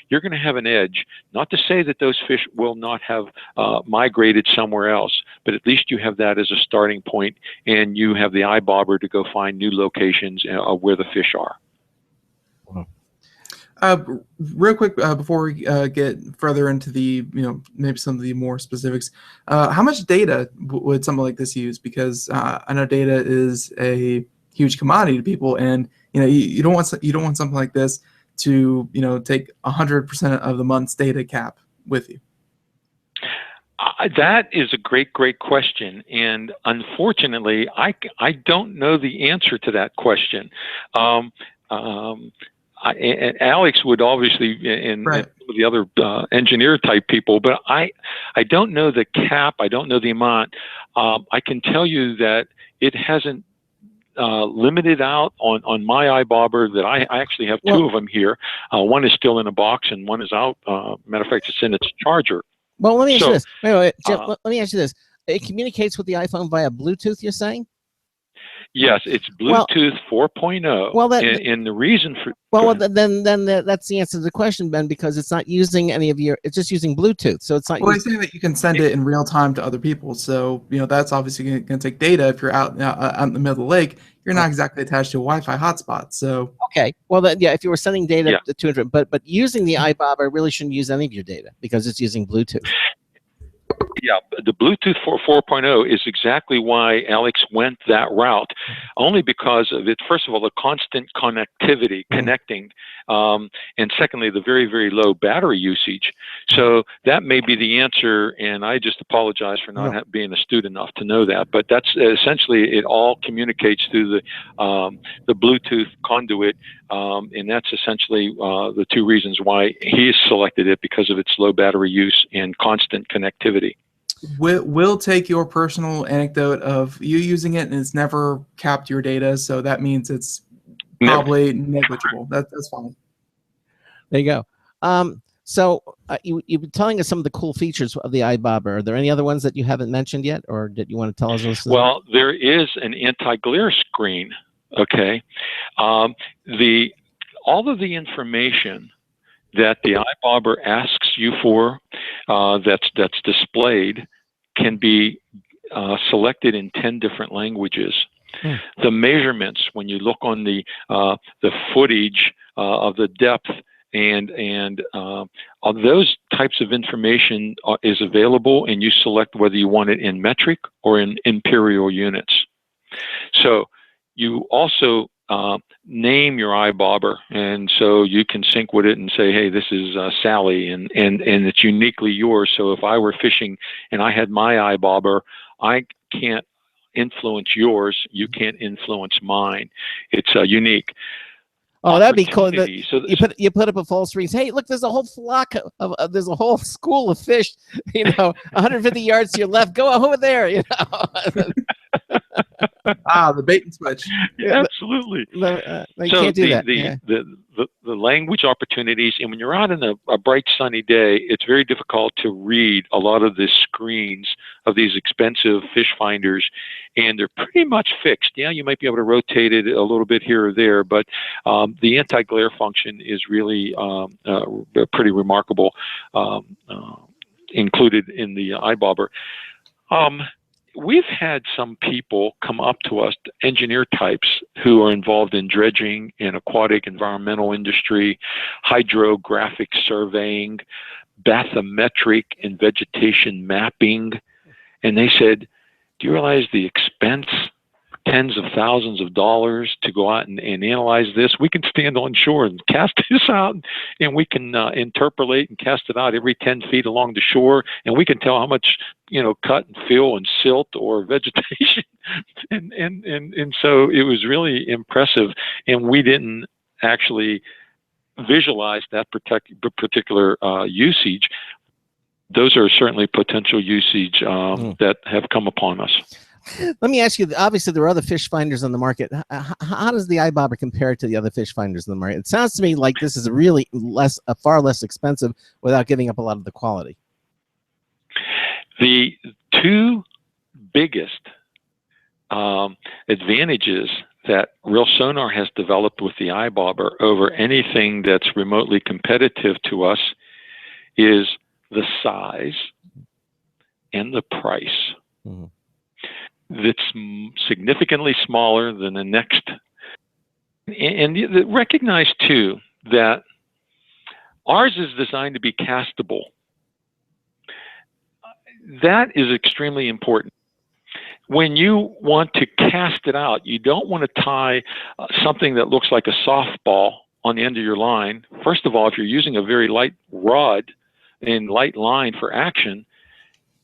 you're going to have an edge. Not to say that those fish will not have migrated somewhere else, but at least you have that as a starting point, and you have the eye bobber to go find new locations where the fish are. Real quick, before we get further into the, you know, maybe some of the more specifics, how much data would something like this use? Because I know data is a huge commodity to people, and you know, you don't want something like this to, you know, take 100% of the month's data cap with you. That is a great question, and unfortunately, I don't know the answer to that question. And Alex would obviously, and the other engineer type people, but I don't know the cap. I don't know the amount. I can tell you that it hasn't limited out on my eye bobber. That I actually have two of them here. One is still in a box, and one is out. Matter of fact, it's in its charger. Well, let me ask you this. Wait, Jeff, let me ask you this. It communicates with the iPhone via Bluetooth, you're saying? Yes, it's Bluetooth 4.0. Well, and the reason for then that's the answer to the question, Ben, because it's not using any of your. It's just using Bluetooth, so it's not. Well, I say that you can send it in real time to other people, so you know that's obviously going to take data. If you're out in the middle of the lake, you're not exactly attached to a Wi-Fi hotspot. So okay, well then, yeah, if you were sending data to 200, but using the iBobber really shouldn't use any of your data because it's using Bluetooth. Yeah, the Bluetooth 4.0 is exactly why Alex went that route, only because of it. First of all, the constant connectivity, connecting, and secondly, the very, very low battery usage. So that may be the answer, and I just apologize for not being astute enough to know that. But that's essentially, it all communicates through the Bluetooth conduit, and that's essentially the two reasons why he selected it, because of its low battery use and constant connectivity. We'll take your personal anecdote of you using it and it's never capped your data, so that means it's probably negligible. That's fine. There you go. So you've been telling us some of the cool features of the iBobber. Are there any other ones that you haven't mentioned yet, or did you want to tell us? Well, there is an anti-glare screen. Okay, all of the information that the iBobber asks you for, that's displayed, can be selected in 10 different languages. The measurements, when you look on the footage of the depth and all those types of information is available, and you select whether you want it in metric or in imperial units. So you also name your iBobber, and so you can sync with it and say, hey, this is Sally, and it's uniquely yours. So if I were fishing and I had my iBobber, I can't influence yours, you can't influence mine. It's unique. Oh, that'd be cool. So you put up a full screen. Hey, look, there's a whole flock of there's a whole school of fish. 150 yards to your left. Go over there. The bait and switch. Yeah, absolutely. You can't do that. The language opportunities, and when you're out in a bright sunny day, it's very difficult to read a lot of the screens of these expensive fish finders, and they're pretty much fixed. Yeah, you might be able to rotate it a little bit here or there, but the anti-glare function is really pretty remarkable, included in the iBobber. We've had some people come up to us, engineer types, who are involved in dredging and aquatic environmental industry, hydrographic surveying, bathymetric and vegetation mapping. And they said, do you realize the expense, tens of thousands of dollars to go out and analyze this? We can stand on shore and cast this out, and we can interpolate and cast it out every 10 feet along the shore, and we can tell how much, cut and fill and silt or vegetation. and so it was really impressive, and we didn't actually visualize that particular usage. Those are certainly potential usage that have come upon us. Let me ask you, obviously there are other fish finders on the market. How does the iBobber compare to the other fish finders in the market? It sounds to me like this is really far less expensive without giving up a lot of the quality. The two biggest advantages that ReelSonar has developed with the iBobber over anything that's remotely competitive to us is the size and the price. Mm-hmm. That's significantly smaller than the next. And recognize, too, that ours is designed to be castable. That is extremely important. When you want to cast it out, you don't want to tie something that looks like a softball on the end of your line. First of all, if you're using a very light rod and light line for action,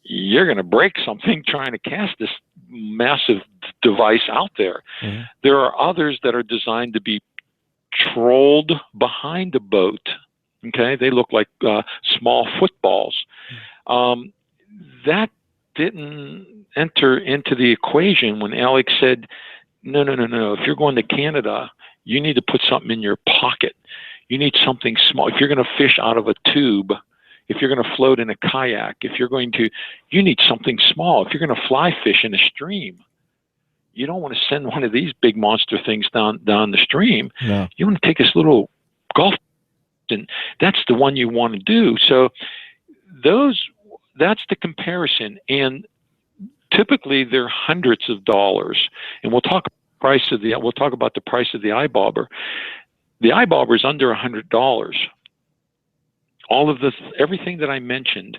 you're going to break something trying to cast this massive device out there. Mm-hmm. There are others that are designed to be trolled behind a boat. Okay, they look like small footballs. That didn't enter into the equation when Alex said, no. If you're going to Canada, you need to put something in your pocket. You need something small. If you're going to fish out of a tube, if you're going to float in a kayak, you need something small. If you're going to fly fish in a stream, you don't want to send one of these big monster things down the stream. No. You want to take this little golf, and that's the one you want to do. So that's the comparison. And typically they're hundreds of dollars. And we'll talk about the price of the iBobber. The iBobber is under $100. All of this, everything that I mentioned,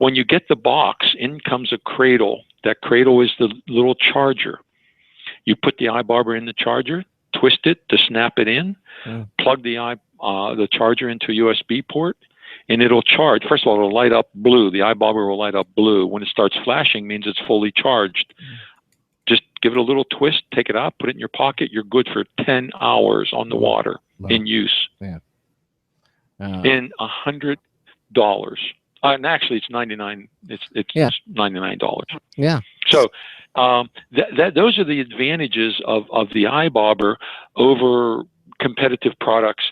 when you get the box, in comes a cradle. That cradle is the little charger. You put the iBarber in the charger, twist it to snap it in, plug the charger into a USB port, and it'll charge. First of all, it'll light up blue. The iBarber will light up blue. When it starts flashing, means it's fully charged. Just give it a little twist, take it out, put it in your pocket. You're good for 10 hours on the water in use. Yeah. And $100. And actually, it's $99. It's $99. Yeah. So those are the advantages of the iBobber over competitive products.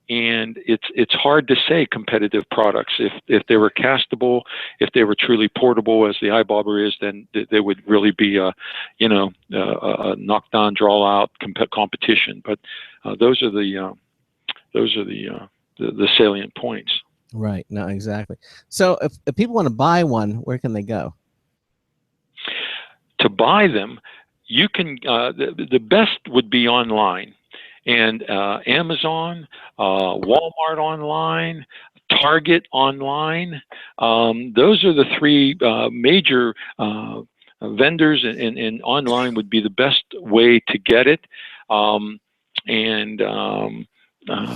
And it's hard to say competitive products. If they were castable, if they were truly portable, as the iBobber is, then they would really be a knockdown, draw out competition. But those are the salient points. Right. No, exactly. So if people want to buy one, where can they go? To buy them, you can. The best would be online, and Amazon, Walmart online, Target online. Those are the three major vendors, and online would be the best way to get it.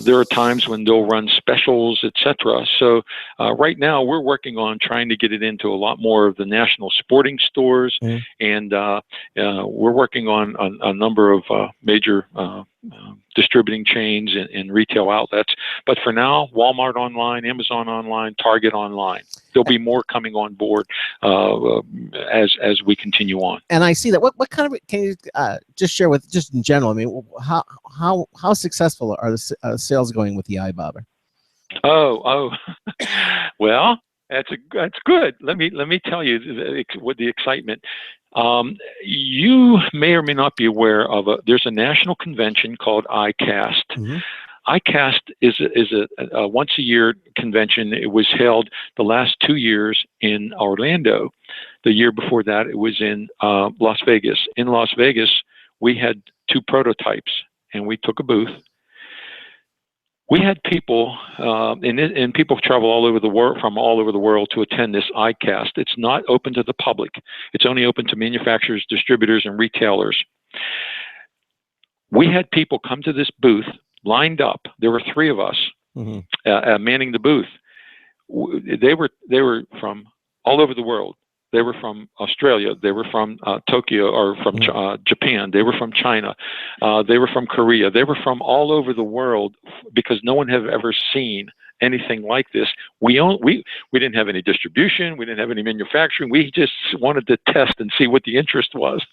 There are times when they'll run specials, etc. So right now we're working on trying to get it into a lot more of the national sporting stores, and we're working on a number of major distributing chains and retail outlets. But for now, Walmart online, Amazon online, Target online. There'll be more coming on board as we continue on. And I see that. What kind of, can you just share with, just in general? I mean, how successful are the sales going with the iBobber? Oh, well, that's good. Let me tell you with the excitement. You may or may not be aware of there's a national convention called ICAST. Mm-hmm. ICAST is a once a year convention. It was held the last 2 years in Orlando. The year before that, it was in Las Vegas. In Las Vegas, we had 2 prototypes, and we took a booth. We had people, and people travel all over the world, from all over the world, to attend this ICAST. It's not open to the public. It's only open to manufacturers, distributors, and retailers. We had people come to this booth lined up. There were 3 of us manning the booth. They were from all over the world. They were from Australia. They were from Tokyo, or from Japan. They were from China. They were from Korea. They were from all over the world, because no one had ever seen anything like this. We didn't have any distribution. We didn't have any manufacturing. We just wanted to test and see what the interest was.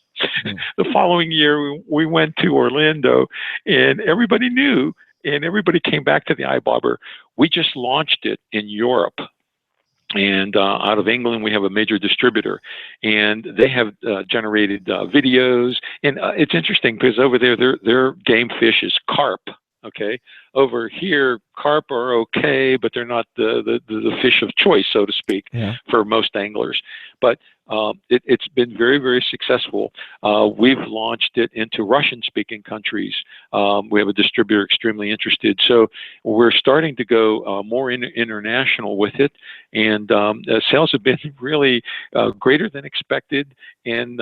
The following year, we went to Orlando, and everybody knew, and everybody came back to the iBobber. We just launched it in Europe. And out of England, we have a major distributor, and they have generated videos. And it's interesting, because over there, their game fish is carp. Okay, over here, carp are okay, but they're not the fish of choice, so to speak, for most anglers. But it's been very, very successful. We've launched it into Russian-speaking countries. We have a distributor extremely interested. So we're starting to go more international with it, and sales have been really greater than expected. And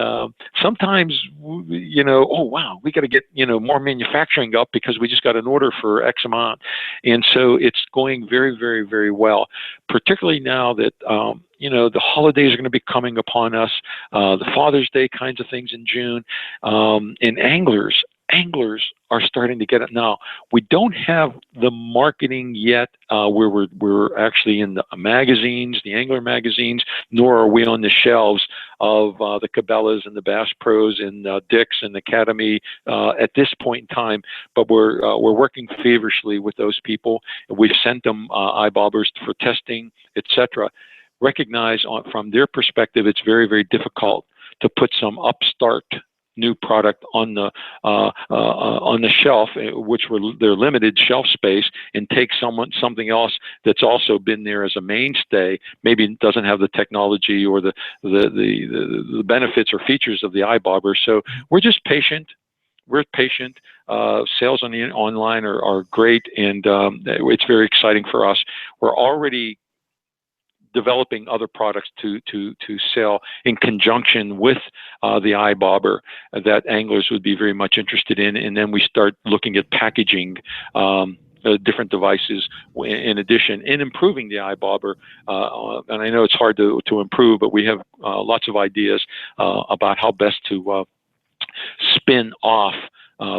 sometimes, oh wow, we got to get more manufacturing up, because we just got an order for X amount, and so it's going very, very, very well. Particularly now that the holidays are going to be coming upon us, the Father's Day kinds of things in June, and anglers are starting to get it now. We don't have the marketing yet, where we're actually in the magazines, the angler magazines, nor are we on the shelves of the Cabela's and the Bass Pros and Dick's and Academy at this point in time. But we're working feverishly with those people. We've sent them iBobbers for testing, etc. Recognize from their perspective, it's very, very difficult to put some upstart new product on the shelf, which their limited shelf space, and take something else that's also been there as a mainstay. Maybe it doesn't have the technology or the benefits or features of the iBobber. So we're just patient. We're patient. Sales on the online are great, and it's very exciting for us. We're already developing other products to sell in conjunction with the iBobber that anglers would be very much interested in, and then we start looking at packaging different devices in addition, in improving the iBobber. And I know it's hard to improve, but we have lots of ideas about how best to spin off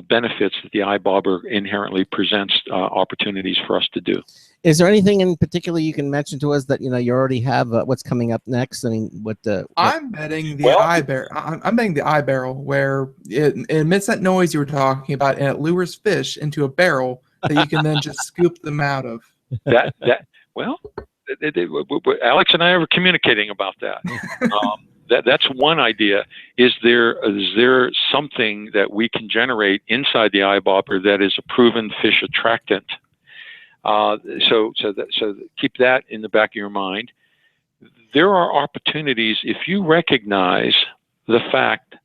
benefits that the iBobber inherently presents opportunities for us to do. Is there anything in particular you can mention to us that you already have? What's coming up next? I mean, I'm betting the I'm betting the iBarrel, where it emits that noise you were talking about, and it lures fish into a barrel that you can then just scoop them out of. Alex and I are communicating about that. That's one idea. Is there something that we can generate inside the iBobber that is a proven fish attractant? So keep that in the back of your mind. There are opportunities if you recognize the fact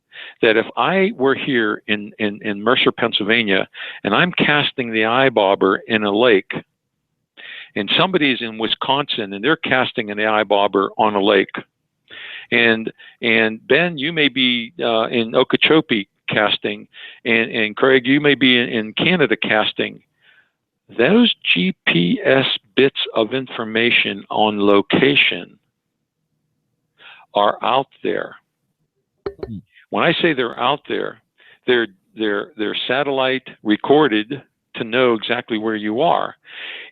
that if I were here in Mercer, Pennsylvania, and I'm casting the iBobber in a lake, and somebody's in Wisconsin and they're casting an iBobber on a lake, and Ben, you may be in Okeechobee casting, and Craig, you may be in Canada casting. Those GPS bits of information on location are out there. When I say they're out there, they're satellite recorded to know exactly where you are.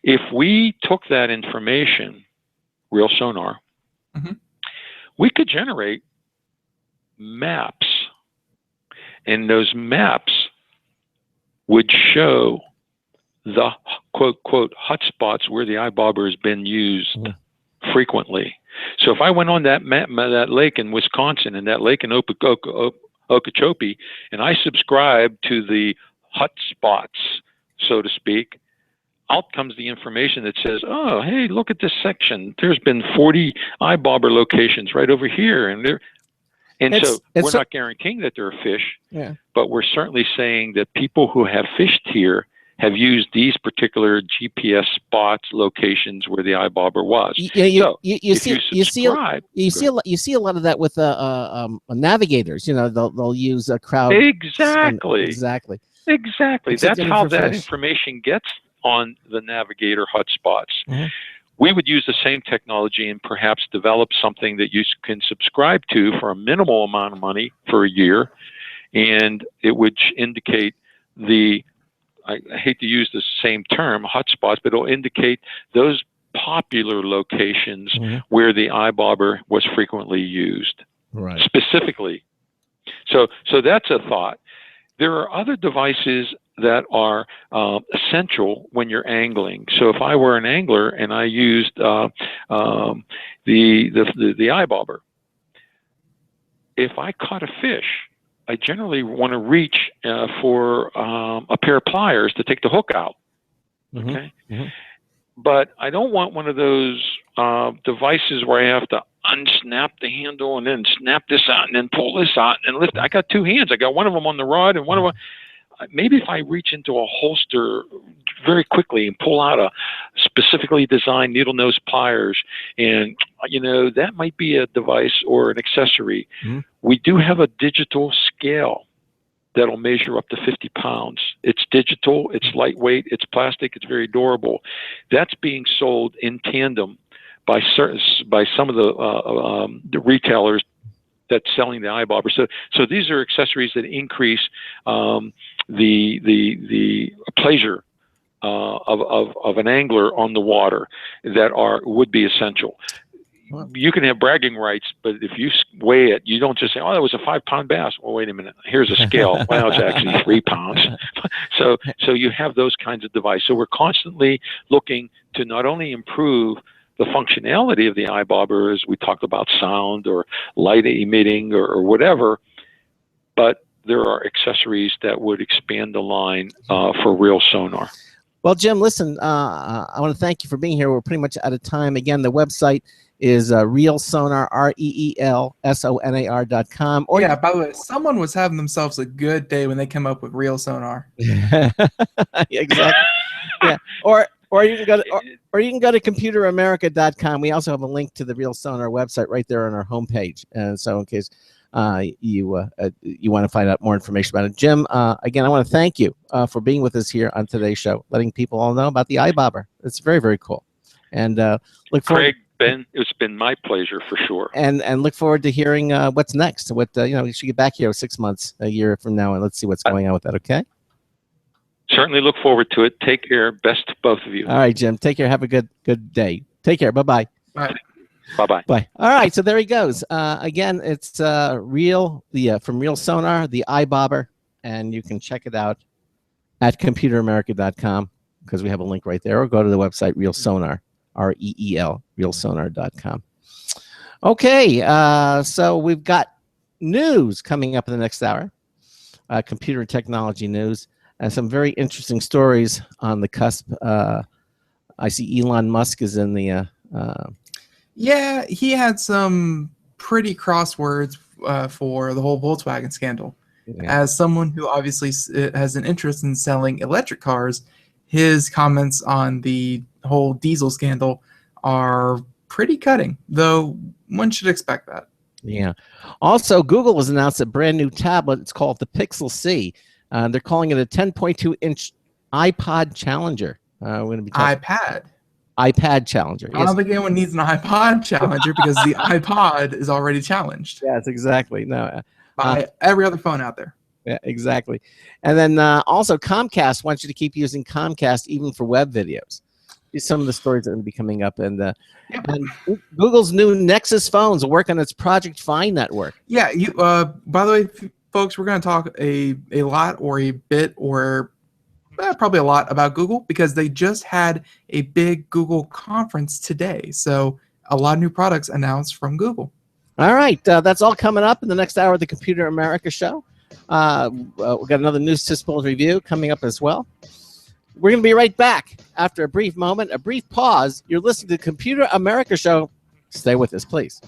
If we took that information, ReelSonar, we could generate maps, and those maps would show the quote hotspots where the iBobber has been used frequently. So if I went on that lake in Wisconsin and that lake in Okeechobee, and I subscribed to the hotspots, so to speak, out comes the information that says, oh, hey, look at this section. There's been 40 iBobber locations right over here. And so we're not guaranteeing that there are fish, but we're certainly saying that people who have fished here have used these particular GPS spots, locations where the iBobber was. You see a lot of that with navigators. They'll use a crowd. Exactly. That's how that fish. information gets on the navigator hotspots. We would use the same technology and perhaps develop something that you can subscribe to for a minimal amount of money for a year, and it would indicate I hate to use the same term, hotspots, but it'll indicate those popular locations where the iBobber was frequently used, specifically. So that's a thought. There are other devices that are essential when you're angling. So if I were an angler and I used the iBobber, if I caught a fish, I generally want to reach for a pair of pliers to take the hook out. But I don't want one of those devices where I have to unsnap the handle and then snap this out and then pull this out and lift. I got two hands. I got one of them on the rod and one of them. Maybe if I reach into a holster very quickly and pull out a specifically designed needle nose pliers, and that might be a device or an accessory. We do have a digital scale that'll measure up to 50 pounds. It's digital, it's lightweight, it's plastic, it's very durable. That's being sold in tandem by some of the retailers that's selling the iBobber. So these are accessories that increase the pleasure of an angler on the water that would be essential. You can have bragging rights, but if you weigh it, you don't just say, "Oh, that was a 5-pound bass." Well, wait a minute. Here's a scale. Well, it's actually 3 pounds. So you have those kinds of devices. So we're constantly looking to not only improve the functionality of the iBobber, as we talked about sound or light emitting or whatever, but there are accessories that would expand the line for ReelSonar. Well, Jim, listen, I want to thank you for being here. We're pretty much out of time. Again, the website is ReelSonar, ReelSonar.com. By the way, someone was having themselves a good day when they came up with ReelSonar. Exactly. Yeah. Or or you can go to computeramerica.com. We also have a link to the ReelSonar website right there on our homepage. And so in case you want to find out more information about it. Jim, again, I want to thank you for being with us here on today's show, letting people all know about the iBobber. It's very, very cool. And look forward. Craig, Ben, it's been my pleasure for sure. And look forward to hearing what's next. What you should get back here 6 months, a year from now, and let's see what's going on with that. Okay. Certainly look forward to it. Take care. Best to both of you. All right, Jim. Take care. Have a good day. Take care. Bye-bye. Bye. Bye-bye. Bye. All right, so there he goes. Again, it's from ReelSonar, the iBobber, and you can check it out at computeramerica.com because we have a link right there, or go to the website ReelSonar, REEL, ReelSonar.com. Okay, so we've got news coming up in the next hour, computer and technology news, and some very interesting stories on the cusp. I see Elon Musk is in the... Yeah, he had some pretty crosswords for the whole Volkswagen scandal. Yeah. As someone who obviously has an interest in selling electric cars, his comments on the whole diesel scandal are pretty cutting, though one should expect that. Yeah. Also, Google has announced a brand new tablet. It's called the Pixel C. They're calling it a 10.2-inch iPod Challenger. We're going to be talking iPad Challenger. I don't think anyone needs an iPod Challenger because the iPod is already challenged. Yes, exactly. No, by every other phone out there. Yeah, exactly. And then also Comcast wants you to keep using Comcast even for web videos. These are some of the stories that are going to be coming up. And Google's new Nexus phones will work on its Project Find network. Yeah. By the way, folks, we're going to talk a lot or a bit or probably a lot about Google because they just had a big Google conference today. So a lot of new products announced from Google. All right. That's all coming up in the next hour of the Computer America show. We've got another News Tisples review coming up as well. We're going to be right back after a brief moment, a brief pause. You're listening to the Computer America show. Stay with us, please.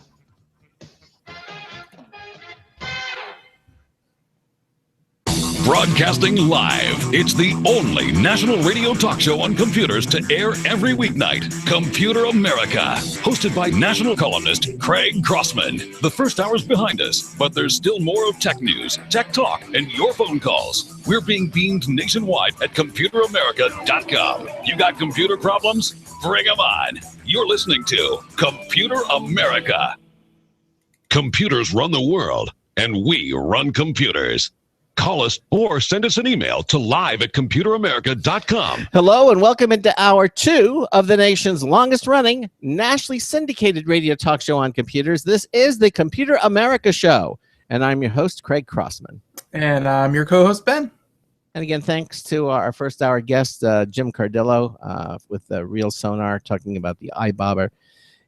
Broadcasting live. It's the only national radio talk show on computers to air every weeknight. Computer America. Hosted by national columnist Craig Crossman. The first hour's behind us, but there's still more of tech news, tech talk, and your phone calls. We're being beamed nationwide at computeramerica.com. You got computer problems? Bring them on. You're listening to Computer America. Computers run the world, and we run computers. Call us or send us an email to live@computeramerica.com. Hello and welcome into hour 2 of the nation's longest running, nationally syndicated radio talk show on computers. This is the Computer America show, and I'm your host, Craig Crossman. And I'm your co-host, Ben. And again, thanks to our first hour guest, Jim Cardillo, with ReelSonar, talking about the iBobber.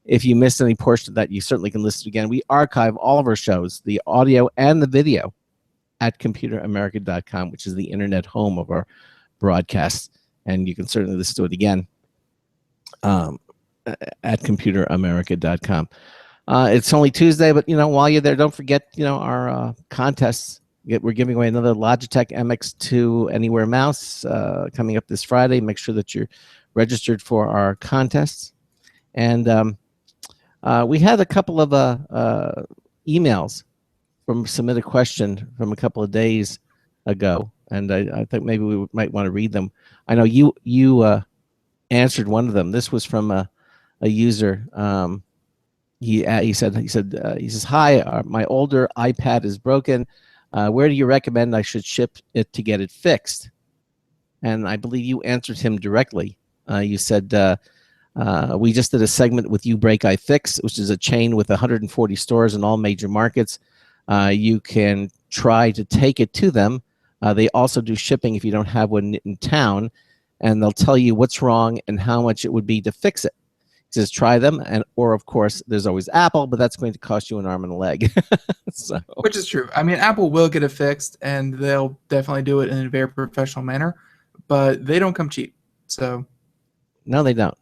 If you missed any portion of that, you certainly can listen again. We archive all of our shows, the audio and the video, at computeramerica.com, which is the internet home of our broadcast. And you can certainly listen to it again at computeramerica.com. It's only Tuesday, but, while you're there, don't forget, our contests. We're giving away another Logitech MX2 Anywhere mouse coming up this Friday. Make sure that you're registered for our contests. And we had a couple of emails from submit a question from a couple of days ago, and I think maybe we might want to read them. I know you answered one of them. This was from a user. He says, "Hi, my older iPad is broken. Where do you recommend I should ship it to get it fixed?" And I believe you answered him directly. You said, "We just did a segment with You Break I Fix, which is a chain with 140 stores in all major markets. You can try to take it to them. They also do shipping if you don't have one in town, and they'll tell you what's wrong and how much it would be to fix it." He says, "Try them," or of course, there's always Apple, but that's going to cost you an arm and a leg. So, which is true. I mean, Apple will get it fixed, and they'll definitely do it in a very professional manner, but they don't come cheap. So, no, they don't.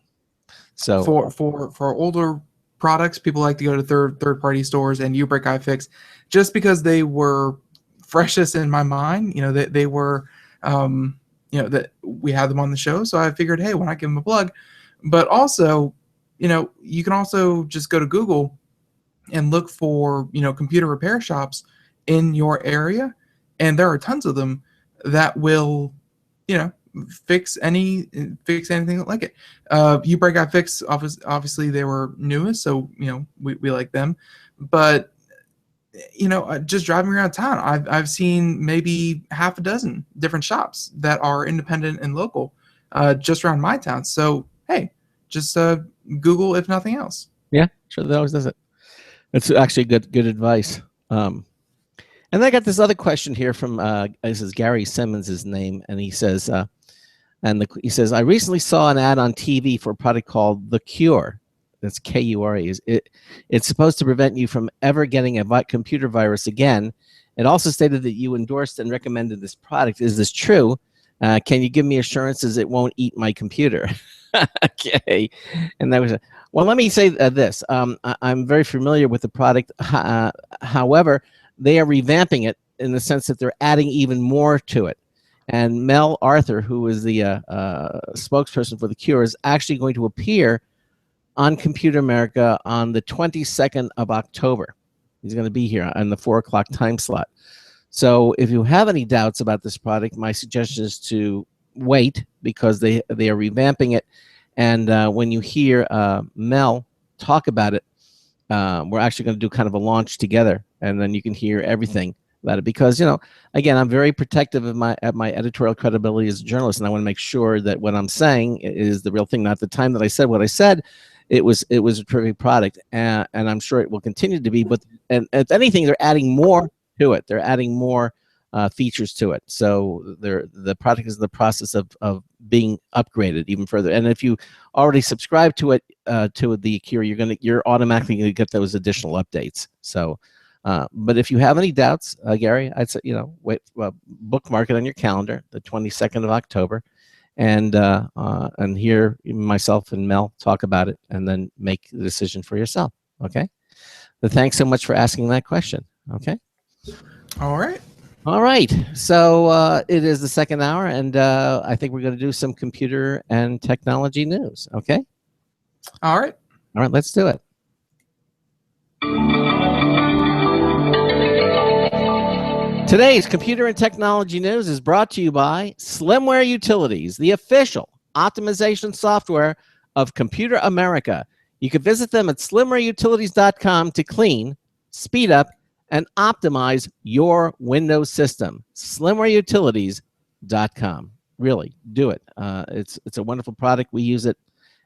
So for older products, people like to go to third party stores, and You Break iFix, just because they were freshest in my mind. They were that we had them on the show. So I figured, hey, why not give them a plug? But also, you can also just go to Google and look for, computer repair shops in your area. And there are tons of them that will, fix anything like it. You Break Out Fix, obviously they were newest, so we like them. But just driving around town, I've seen maybe half a dozen different shops that are independent and local, just around my town. So hey, just Google if nothing else. Yeah, sure. That always does it. It's actually good advice. And I got this other question here from this is Gary Simmons' his name, and he says, he says, I recently saw an ad on TV for a product called The Cure. That's K-U-R-E. It's supposed to prevent you from ever getting a computer virus again. It also stated that you endorsed and recommended this product. Is this true? Can you give me assurances it won't eat my computer? Okay. And that was well, let me say this. I'm very familiar with the product. However, they are revamping it in the sense that they're adding even more to it. And Mel Arthur, who is the spokesperson for The Cure, is actually going to appear on Computer America on the 22nd of October. He's going to be here on the 4 o'clock time slot. So if you have any doubts about this product, my suggestion is to wait, because they are revamping it. And when you hear Mel talk about it, we're actually going to do kind of a launch together, and then you can hear everything about it. Because again, I'm very protective of my editorial credibility as a journalist, and I want to make sure that what I'm saying is the real thing. Not the time that I said what I said, it was a terrific product, and I'm sure it will continue to be. But and if anything, they're adding more to it. They're adding more features to it. So the product is in the process of being upgraded even further. And if you already subscribe to it, to The Cure, you're automatically going to get those additional updates. So, but if you have any doubts, Gary, I'd say wait, bookmark it on your calendar, the 22nd of October, and hear myself and Mel talk about it, and then make the decision for yourself. Okay. So thanks so much for asking that question. Okay. All right. All right. So it is the second hour, and I think we're going to do some computer and technology news. Okay. All right. All right. Let's do it. Today's computer and technology news is brought to you by Slimware Utilities, the official optimization software of Computer America. You can visit them at slimwareutilities.com to clean, speed up, and optimize your Windows system. Slimwareutilities.com. Really, do it. It's a wonderful product. We use it,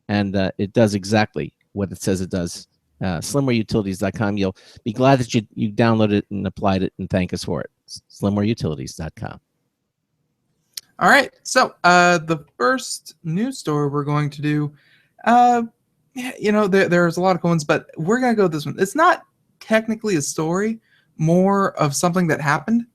and it does exactly what it says it does. Slimwareutilities.com. You'll be glad that you downloaded it and applied it, and thank us for it. Slimwareutilities.com. All right. So the first news story we're going to do, there's a lot of cool ones, but we're going to go with this one. It's not technically a story, more of something that happened,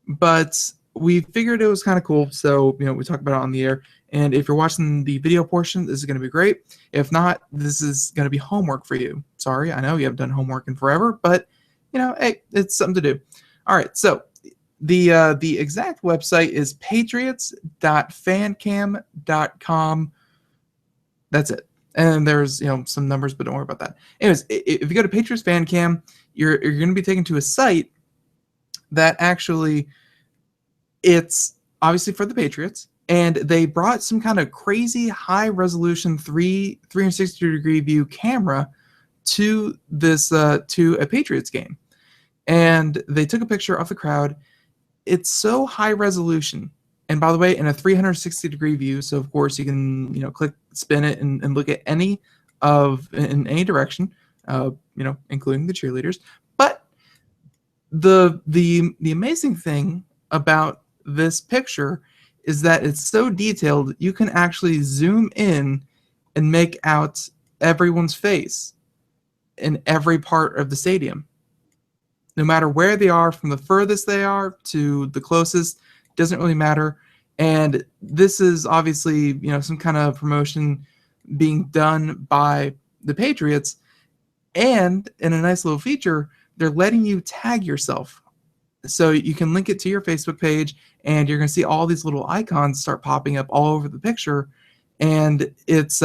but we figured it was kind of cool. So, we talked about it on the air. And if you're watching the video portion, this is going to be great. If not, this is going to be homework for you. Sorry, I know you haven't done homework in forever, but hey, it's something to do. All right. So the exact website is patriots.fancam.com. That's it. And there's some numbers, but don't worry about that. Anyways, if you go to Patriots Fan Cam, you're going to be taken to a site that actually, it's obviously for the Patriots, and they brought some kind of crazy high resolution 360-degree view camera to this to a Patriots game, and they took a picture of the crowd. It's so high resolution. And by the way, in a 360-degree view, so of course you can, click, spin it, and look at in any direction, including the cheerleaders. But the amazing thing about this picture is that it's so detailed, you can actually zoom in and make out everyone's face in every part of the stadium. No matter where they are, from the furthest they are to the closest, doesn't really matter. And this is obviously, some kind of promotion being done by the Patriots. And in a nice little feature, they're letting you tag yourself So you can link it to your Facebook page, and you're going to see all these little icons start popping up all over the picture. And it's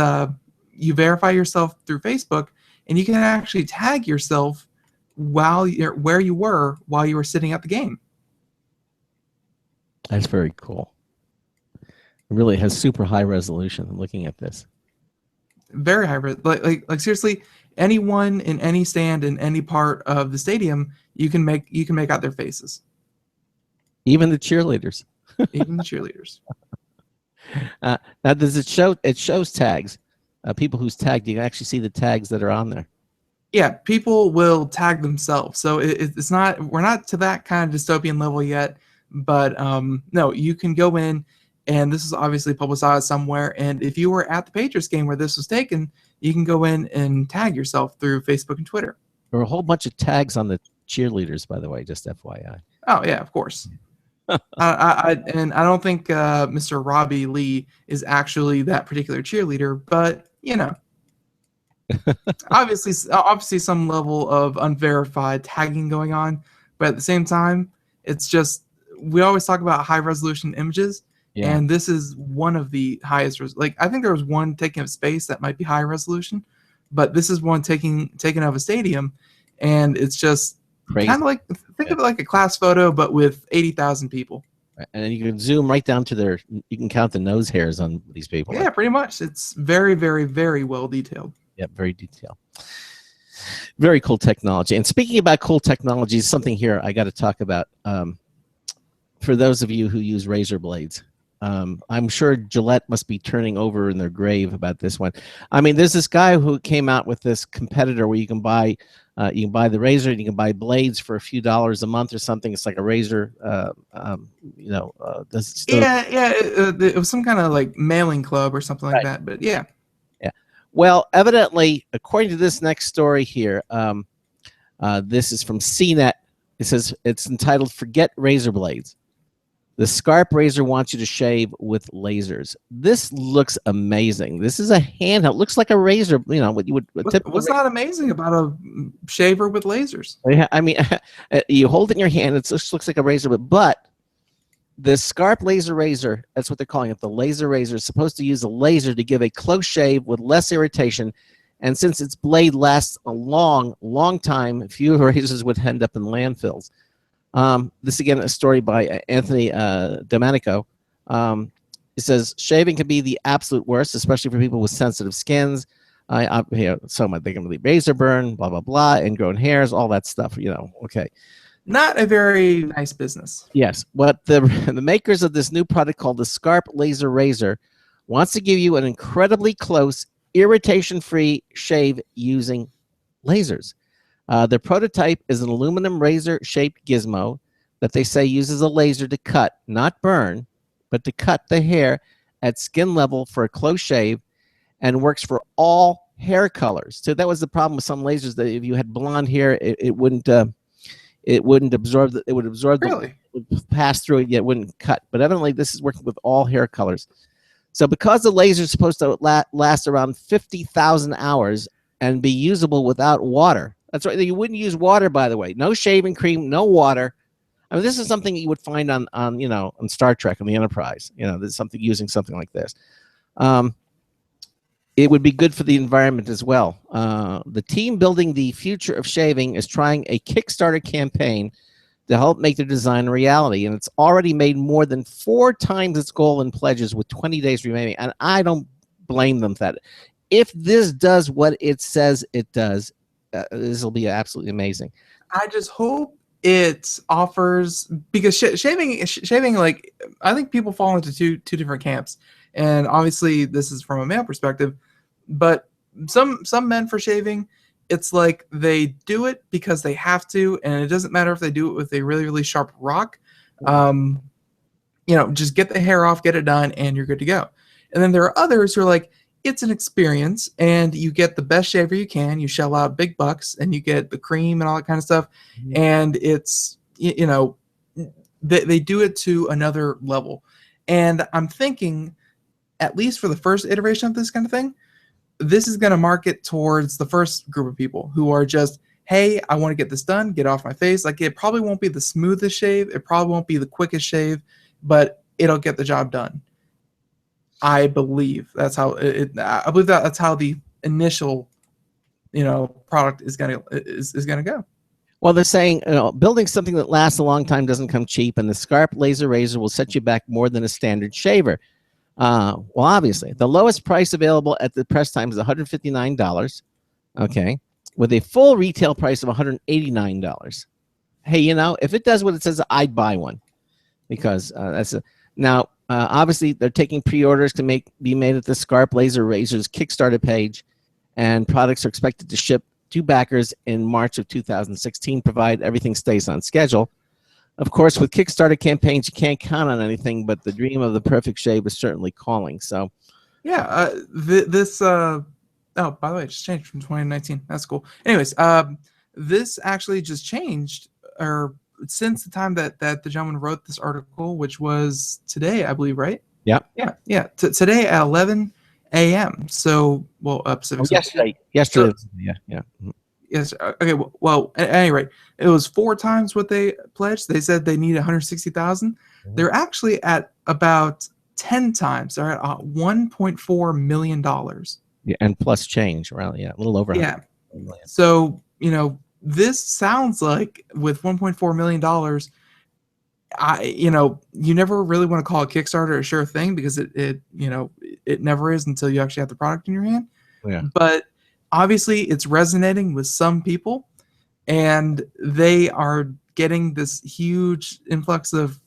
you verify yourself through Facebook, and you can actually tag yourself while you're where you were while you were sitting at the game. That's very cool. It really has super high resolution. I'm looking at this. Very high, like seriously, anyone in any stand in any part of the stadium, you can make out their faces, Even the cheerleaders. even the cheerleaders. Now, does it show? It shows tags. People who's tagged. You can actually see the tags that are on there. Yeah, people will tag themselves, so it's not, we're not to that kind of dystopian level yet, but no, you can go in, and this is obviously publicized somewhere, and if you were at the Patriots game where this was taken, you can go in and tag yourself through Facebook and Twitter. There are a whole bunch of tags on the cheerleaders, by the way, just FYI. Oh yeah, of course. I don't think Mr. Robbie Lee is actually that particular cheerleader, but you know, obviously some level of unverified tagging going on, but at the same time, it's just, we always talk about high resolution images, Yeah. and this is one of the highest. Like I think there was one taken of space that might be high resolution, but this is one taken of a stadium, and it's just Crazy. kind of like, think of it like a class photo, but with 80,000 people. And you can zoom right down to their. You can count the nose hairs on these people. Yeah, pretty much. It's very, very, very well detailed. Yep, very detailed. Very cool technology. And speaking about cool technology, something here I got to talk about. For those of you who use razor blades, I'm sure Gillette must be turning over in their grave about this one. I mean, there's this guy who came out with this competitor where you can buy the razor and you can buy blades for a few dollars a month or something. It's like a razor. It was some kind of like mailing club or something like Right. that. But yeah. Well, evidently, according to this next story here, this is from CNET. It says it's entitled "Forget Razor Blades." The Scarp razor wants you to shave with lasers. This looks amazing. This is a handheld. It looks like a razor. You know what you would. What's not amazing about a shaver with lasers? Yeah, I mean, you hold it in your hand. It just looks like a razor, but the Scarp laser razor, that's what they're calling it. The laser razor is supposed to use a laser to give a close shave with less irritation. And since its blade lasts a long, long time, fewer razors would end up in landfills. This again, a story by Anthony Domenico. It says shaving can be the absolute worst, especially for people with sensitive skins. So much they can really razor burn, blah blah blah, ingrown hairs, all that stuff. Okay. Not a very nice business. Yes, but the makers of this new product called the Scarp Laser Razor wants to give you an incredibly close, irritation-free shave using lasers. Their prototype is an aluminum razor-shaped gizmo that they say uses a laser to cut, not burn, but to cut the hair at skin level for a close shave, and works for all hair colors. So that was the problem with some lasers, that if you had blonde hair, it wouldn't absorb. It would absorb. Really? It would pass through it, yet it wouldn't cut. But evidently, this is working with all hair colors. So because the laser is supposed to last around 50,000 hours and be usable without water. That's right. You wouldn't use water, by the way. No shaving cream, no water. I mean, this is something you would find on Star Trek on the Enterprise. There's something using something like this. It would be good for the environment as well. The team building the future of shaving is trying a Kickstarter campaign to help make their design a reality, and it's already made more than 4 times its goal in pledges with 20 days remaining. And I don't blame them for that. If this does what it says it does, this will be absolutely amazing. I just hope it offers, because shaving, like, I think people fall into two different camps, and obviously this is from a male perspective, but some men for shaving, it's like they do it because they have to, and it doesn't matter if they do it with a really, really sharp rock. Just get the hair off, get it done, and you're good to go. And then there are others who are like, it's an experience, and you get the best shaver you can. You shell out big bucks, and you get the cream and all that kind of stuff. Mm-hmm. And it's, they do it to another level. And I'm thinking, at least for the first iteration of this kind of thing, this is going to market towards the first group of people who are just hey, I want to get this done, get off my face. Like, it probably won't be the smoothest shave, it probably won't be the quickest shave, but it'll get the job done. I believe that's how I believe that's how the initial, product is gonna go. Well, they're saying building something that lasts a long time doesn't come cheap, and the Scarp laser razor will set you back more than a standard shaver. Well, obviously, the lowest price available at the press time is $159. Okay, with a full retail price of $189. Hey, if it does what it says, I'd buy one, because now. Obviously, they're taking pre-orders to be made at the Scarp Laser Razor's Kickstarter page, and products are expected to ship to backers in March of 2016, provided everything stays on schedule. Of course, with Kickstarter campaigns, you can't count on anything, but the dream of the perfect shave is certainly calling. So, yeah, this. Oh, by the way, it just changed from 2019. That's cool. Anyways, this actually just changed, or since the time that the gentleman wrote this article, which was today, I believe, right? Yeah. Today at 11 a.m. So, Pacific. Yesterday. So, yeah. Yes. Okay. Well, at any rate, it was 4 times what they pledged. They said they need 160,000. They're actually at about 10 times. They're at $1.4 million. Yeah, and plus change, around a little over. Yeah. So this sounds like with $1.4 million, you never really want to call a Kickstarter a sure thing, because it never is until you actually have the product in your hand. Yeah. But obviously it's resonating with some people, and they are getting this huge influx of,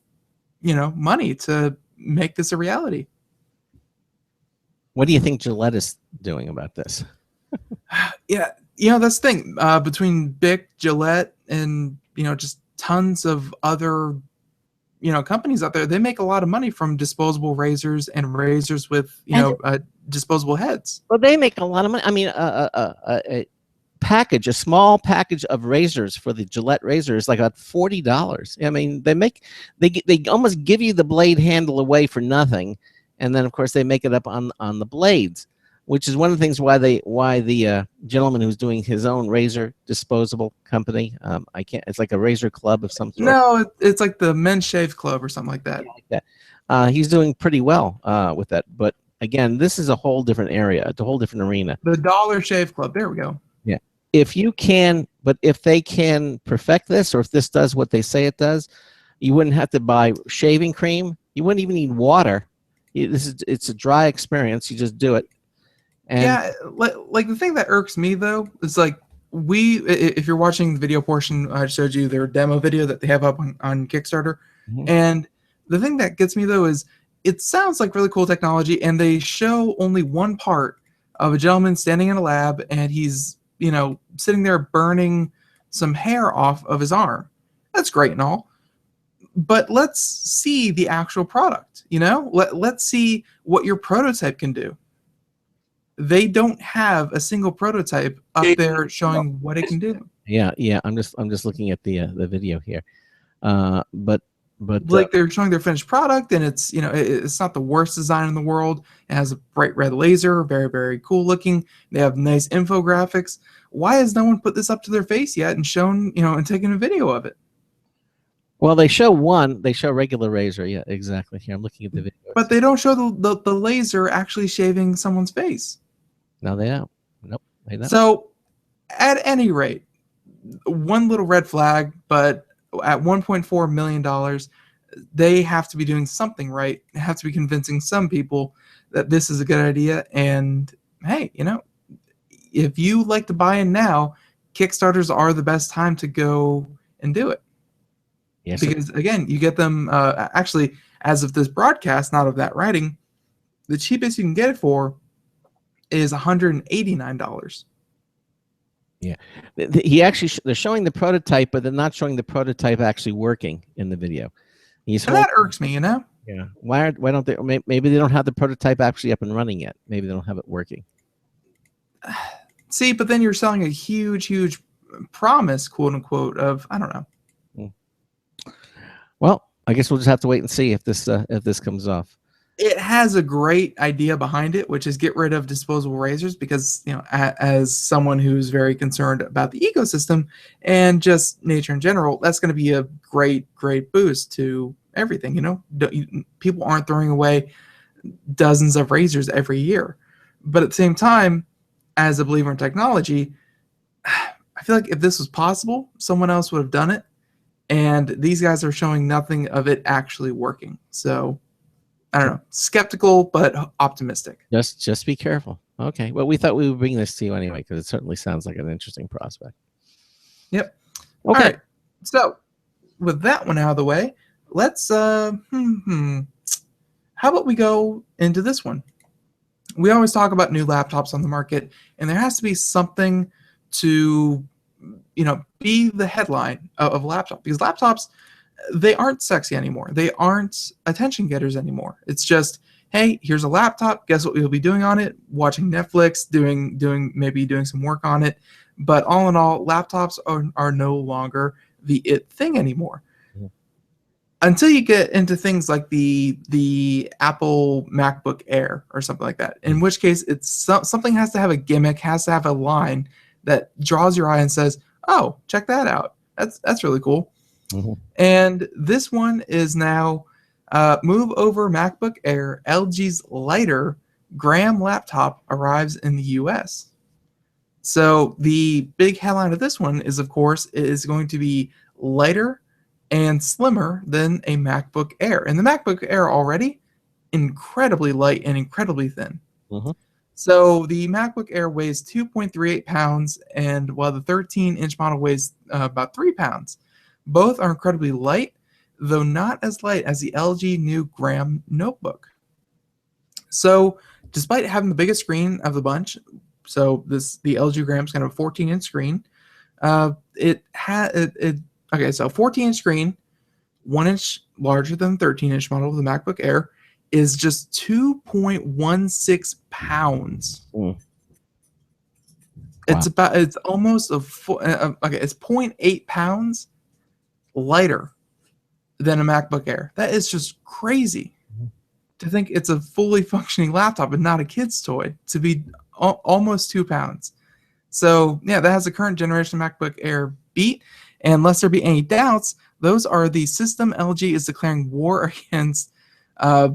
money to make this a reality. What do you think Gillette is doing about this? Yeah. That's the thing, between Bic, Gillette, and, just tons of other, companies out there. They make a lot of money from disposable razors and razors with, disposable heads. Well, they make a lot of money. I mean, a small package of razors for the Gillette razor is like about $40. I mean, they almost give you the blade handle away for nothing, and then of course they make it up on the blades, which is one of the things why the gentleman who's doing his own razor disposable company, it's like a razor club of some sort. No, it's like the Men's Shave Club or something like that. He's doing pretty well with that. But again, this is a whole different area. It's a whole different arena. The Dollar Shave Club. There we go. Yeah. If they can perfect this, or if this does what they say it does, you wouldn't have to buy shaving cream. You wouldn't even need water. It's a dry experience. You just do it. And yeah, like the thing that irks me though is, like, if you're watching the video portion, I showed you their demo video that they have up on Kickstarter, and the thing that gets me though is it sounds like really cool technology, and they show only one part of a gentleman standing in a lab, and he's sitting there burning some hair off of his arm. That's great and all, but let's see the actual product. Let's see what your prototype can do. They don't have a single prototype up there showing what it can do. Yeah. I'm just looking at the video here, but like, they're showing their finished product, and it's it's not the worst design in the world. It has a bright red laser, very, very cool looking. They have nice infographics. Why has no one put this up to their face yet and shown and taken a video of it? Well, they show regular razor. Yeah, exactly. Here, I'm looking at the video. But they don't show the laser actually shaving someone's face. No, they don't. Nope, they don't. So, at any rate, one little red flag, but at $1.4 million, they have to be doing something right. They have to be convincing some people that this is a good idea. And hey, if you like to buy in now, Kickstarters are the best time to go and do it. Yes, because again, you get them actually, as of this broadcast, not of that writing, the cheapest you can get it for is $189. Yeah, they're showing the prototype, but they're not showing the prototype actually working in the video. And that irks me, Yeah. Why don't they? Maybe they don't have the prototype actually up and running yet. Maybe they don't have it working. See, but then you're selling a huge promise, quote unquote, of, I don't know. Well, I guess we'll just have to wait and see if this comes off. it has a great idea behind it, which is get rid of disposable razors because, as someone who's very concerned about the ecosystem and just nature in general, that's going to be a great, great boost to everything. People aren't throwing away dozens of razors every year. But at the same time, as a believer in technology, I feel like if this was possible, someone else would have done it. And these guys are showing nothing of it actually working. So I don't know, skeptical but optimistic. Just be careful. Okay. Well, we thought we would bring this to you anyway because it certainly sounds like an interesting prospect. Yep. Okay. All right. So with that one out of the way, let's how about we go into this one? We always talk about new laptops on the market, and there has to be something to be the headline of a laptop, because laptops, they aren't sexy anymore. They aren't attention getters anymore. It's just, hey, here's a laptop. Guess what we'll be doing on it? Watching Netflix, maybe doing some work on it. But all in all, laptops are no longer the it thing anymore. Mhm. Until you get into things like the Apple MacBook Air or something like that, in which case it's something has to have a gimmick, has to have a line that draws your eye and says, "Oh, check that out. That's really cool." Mhm. And this one is now move over MacBook Air, LG's lighter Gram laptop arrives in the US. So the big headline of this one is, of course, it is going to be lighter and slimmer than a MacBook Air. And the MacBook Air already incredibly light and incredibly thin. Mhm. So the MacBook Air weighs 2.38 pounds, and while the 13-inch model weighs about 3 pounds. Both are incredibly light, though not as light as the LG new Gram notebook. So despite having the biggest screen of the bunch, so the LG Gram's kind of a 14-inch screen, okay, so 14-inch screen, 1 inch larger than the 13-inch model of the MacBook Air, is just 2.16 pounds. Mm. It's almost it's 0.8 pounds lighter than a MacBook Air. That is just crazy to think it's a fully functioning laptop and not a kid's toy to be almost 2 pounds. So yeah, that has the current generation MacBook Air beat. And lest there be any doubts, those are the system LG is declaring war against, as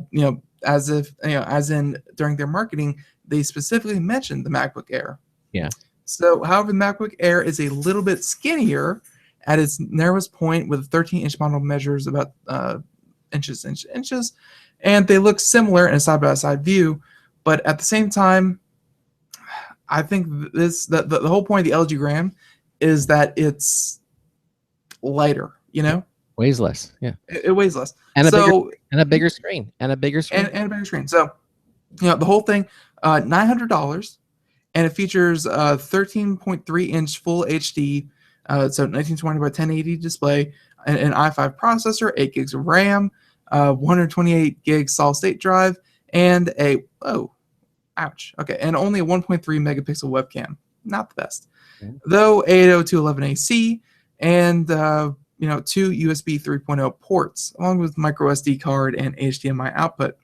in during their marketing, they specifically mentioned the MacBook Air. Yeah. So, however, the MacBook Air is a little bit skinnier at its narrowest point, with a 13-inch model measures about inches, and they look similar in a side-by-side view. But at the same time, I think the whole point of the LG Gram is that it's lighter. Weighs less. Yeah. It weighs less, And a bigger so screen. And a bigger screen. and a bigger screen. So, the whole thing, $900. And it features a 13.3-inch full HD, so 1920 by 1080 display, an i5 processor, 8 gigs of RAM, 128 gig solid-state drive, and and only a 1.3 megapixel webcam. Not the best, though. 802.11ac and 2 USB 3.0 ports, along with micro SD card and HDMI output.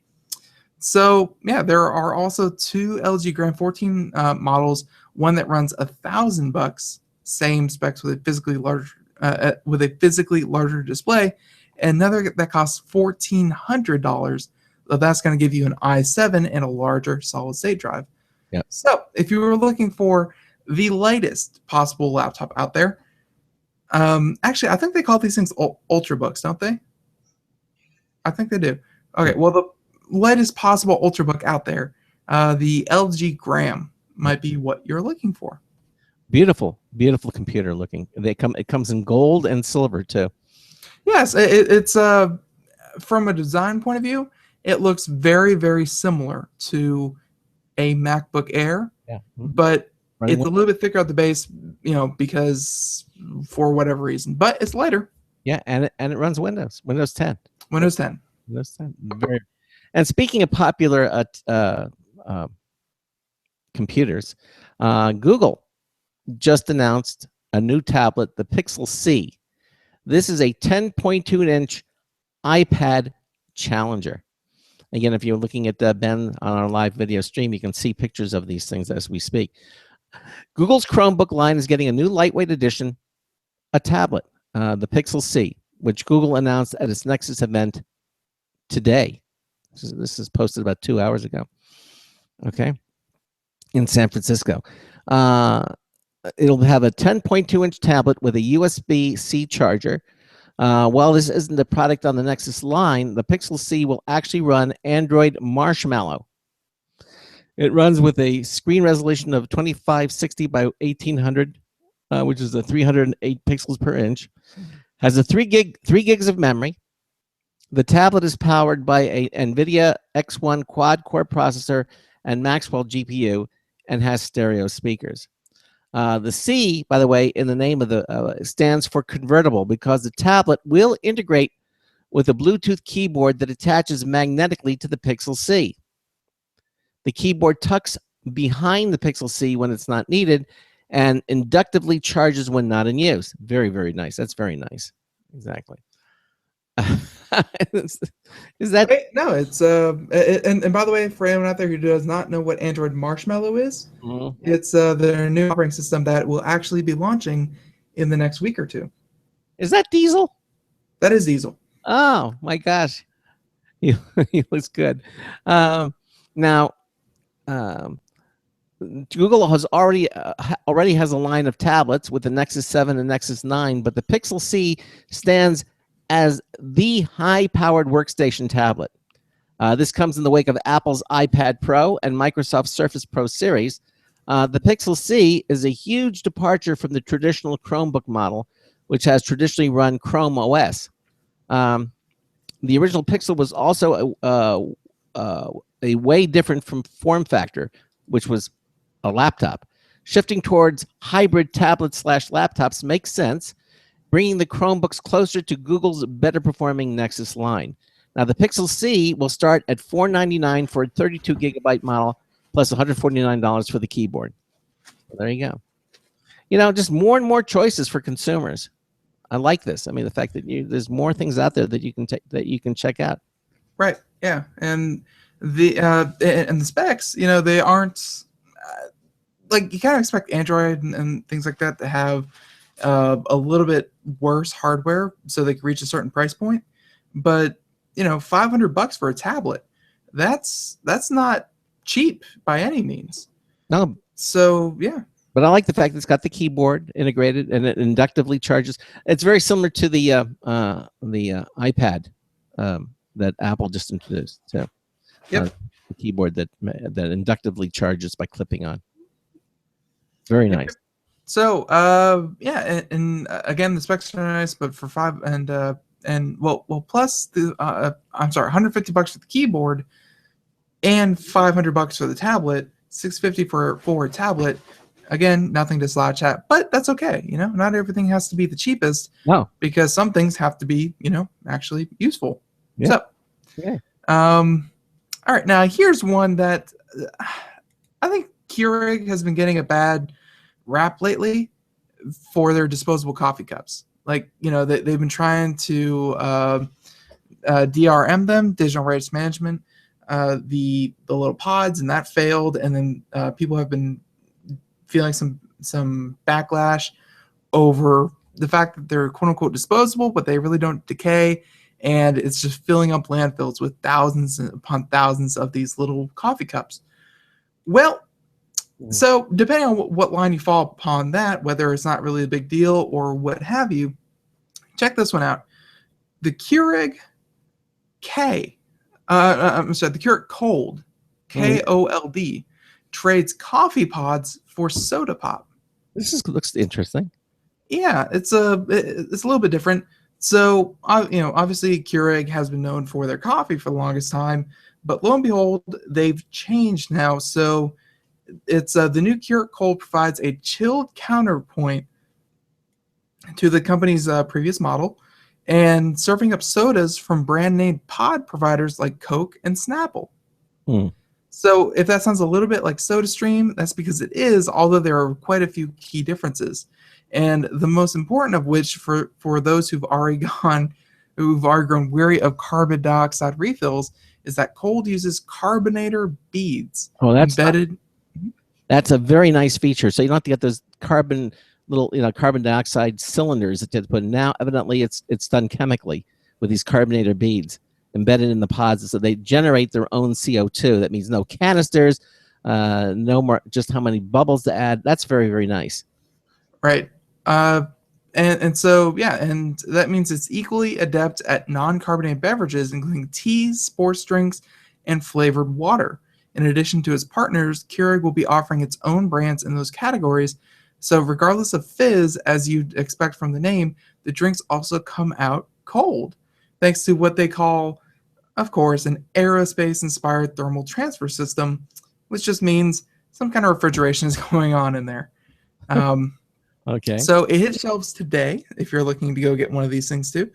So yeah, there are also 2 LG Gram 14 models. One that runs $1,000, same specs with a physically larger display. And another that costs $1,400. That's going to give you an i7 and a larger solid-state drive. Yep. So if you were looking for the lightest possible laptop out there, actually, I think they call these things ultrabooks, don't they? I think they do. Okay, well, the lightest possible ultrabook out there, the LG Gram might be what you're looking for. Beautiful computer looking. It comes in gold and silver too. Yes, it's from a design point of view, it looks very, very similar to a MacBook Air. Yeah. But it's a little bit thicker at the base, because for whatever reason. But it's lighter. Yeah, and it runs Windows 10. Windows 10. Windows 10. And speaking of popular computers, Google just announced a new tablet, the Pixel C. This is a 10.2-inch iPad challenger. Again, if you're looking at Ben on our live video stream, you can see pictures of these things as we speak. Google's Chromebook line is getting a new lightweight edition, a tablet, the Pixel C, which Google announced at its Nexus event today. This is posted about 2 hours ago. Okay, in San Francisco. It'll have a 10.2-inch tablet with a USB-C charger. While this isn't a product on the Nexus line, the Pixel C will actually run Android Marshmallow. It runs with a screen resolution of 2560 by 1800, which is a 308 pixels per inch. Has a 3 gigs of memory. The tablet is powered by a NVIDIA X1 quad-core processor and Maxwell GPU and has stereo speakers. The C, by the way, in the name of the stands for convertible, because the tablet will integrate with a Bluetooth keyboard that attaches magnetically to the Pixel C. The keyboard tucks behind the Pixel C when it's not needed and inductively charges when not in use. Very, very nice. That's very nice. Exactly. Is that Wait, no? It's and by the way, for anyone out there who does not know what Android Marshmallow is, it's their new operating system that will actually be launching in the next week or two. Is that Diesel? That is Diesel. Oh my gosh, he looks good. Now, Google has already has a line of tablets with the Nexus 7 and Nexus 9, but the Pixel C stands as the high-powered workstation tablet. This comes in the wake of Apple's iPad Pro and Microsoft's Surface Pro series. The Pixel C is a huge departure from the traditional Chromebook model, which has traditionally run Chrome OS. The original Pixel was also a way different from form factor, which was a laptop. Shifting towards hybrid tablets/laptops makes sense, bringing the Chromebooks closer to Google's better performing Nexus line. Now, the Pixel C will start at $499 for a 32 gigabyte model, plus $149 for the keyboard. Well, there you go. You know, just more and more choices for consumers. I like this. I mean, the fact that there's more things out there that you can check out. Right. Yeah. And the specs, you know, they aren't like you kind of expect Android and things like that to have a little bit worse hardware so they can reach a certain price point. But, you know, $500 for a tablet, that's not cheap by any means. No. So, yeah. But I like the fact that it's got the keyboard integrated and it inductively charges. It's very similar to the iPad that Apple just introduced. So, yep. The keyboard that inductively charges by clipping on. Very nice. So, yeah, and again, the specs are nice, but for plus the I'm sorry, $150 for the keyboard and $500 for the tablet, $650 for a tablet. Again, nothing to slouch at, but that's okay. You know, not everything has to be the cheapest. No, because some things have to be, you know, actually useful. Yeah. So, yeah. All right, now here's one that I think Keurig has been getting a bad rap lately for their disposable coffee cups. Like, you know, they've been trying to DRM them, digital rights management, the little pods, and that failed. And then people have been feeling some backlash over the fact that they're quote unquote disposable, but they really don't decay. And it's just filling up landfills with thousands upon thousands of these little coffee cups. Well, so depending on what line you fall upon that, whether it's not really a big deal or what have you, check this one out. The Keurig the Keurig Cold, KOLD, trades coffee pods for soda pop. This looks interesting. Yeah, it's a little bit different. So, you know, obviously Keurig has been known for their coffee for the longest time, but lo and behold, they've changed now. So it's the new Keurig Cold provides a chilled counterpoint to the company's previous model and serving up sodas from brand name pod providers like Coke and Snapple. So if that sounds a little bit like SodaStream, that's because it is, although there are quite a few key differences. And the most important of which, for those who've already grown weary of carbon dioxide refills, is that Cold uses carbonator beads Oh, embedded. That's a very nice feature. So you don't have to get those carbon carbon dioxide cylinders that you have to put in. Now, evidently, it's done chemically with these carbonator beads embedded in the pods, so they generate their own CO2. That means no canisters, no more, just how many bubbles to add. That's very, very nice. Right. And so, yeah, and that means it's equally adept at non-carbonated beverages, including teas, sports drinks, and flavored water. In addition to its partners, Keurig will be offering its own brands in those categories. So regardless of fizz, as you'd expect from the name, the drinks also come out cold, thanks to what they call, of course, an aerospace-inspired thermal transfer system, which just means some kind of refrigeration is going on in there. Okay. So it hits shelves today if you're looking to go get one of these things too.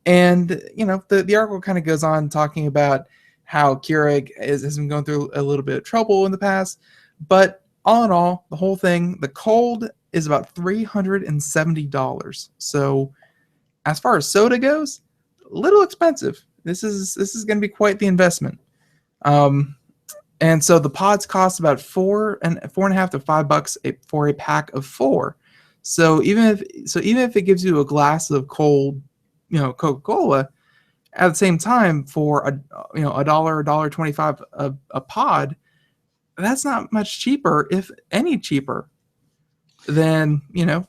And, the article kind of goes on talking about how Keurig has been going through a little bit of trouble in the past. But all in all, the whole thing, the Cold is about $370. So as far as soda goes, a little expensive. This is going to be quite the investment. And so the pods cost about $4.50 to $5 for a pack of 4. So even if it gives you a glass of cold, Coca-Cola, at the same time for $1.25 a pod, that's not much cheaper, if any cheaper, than a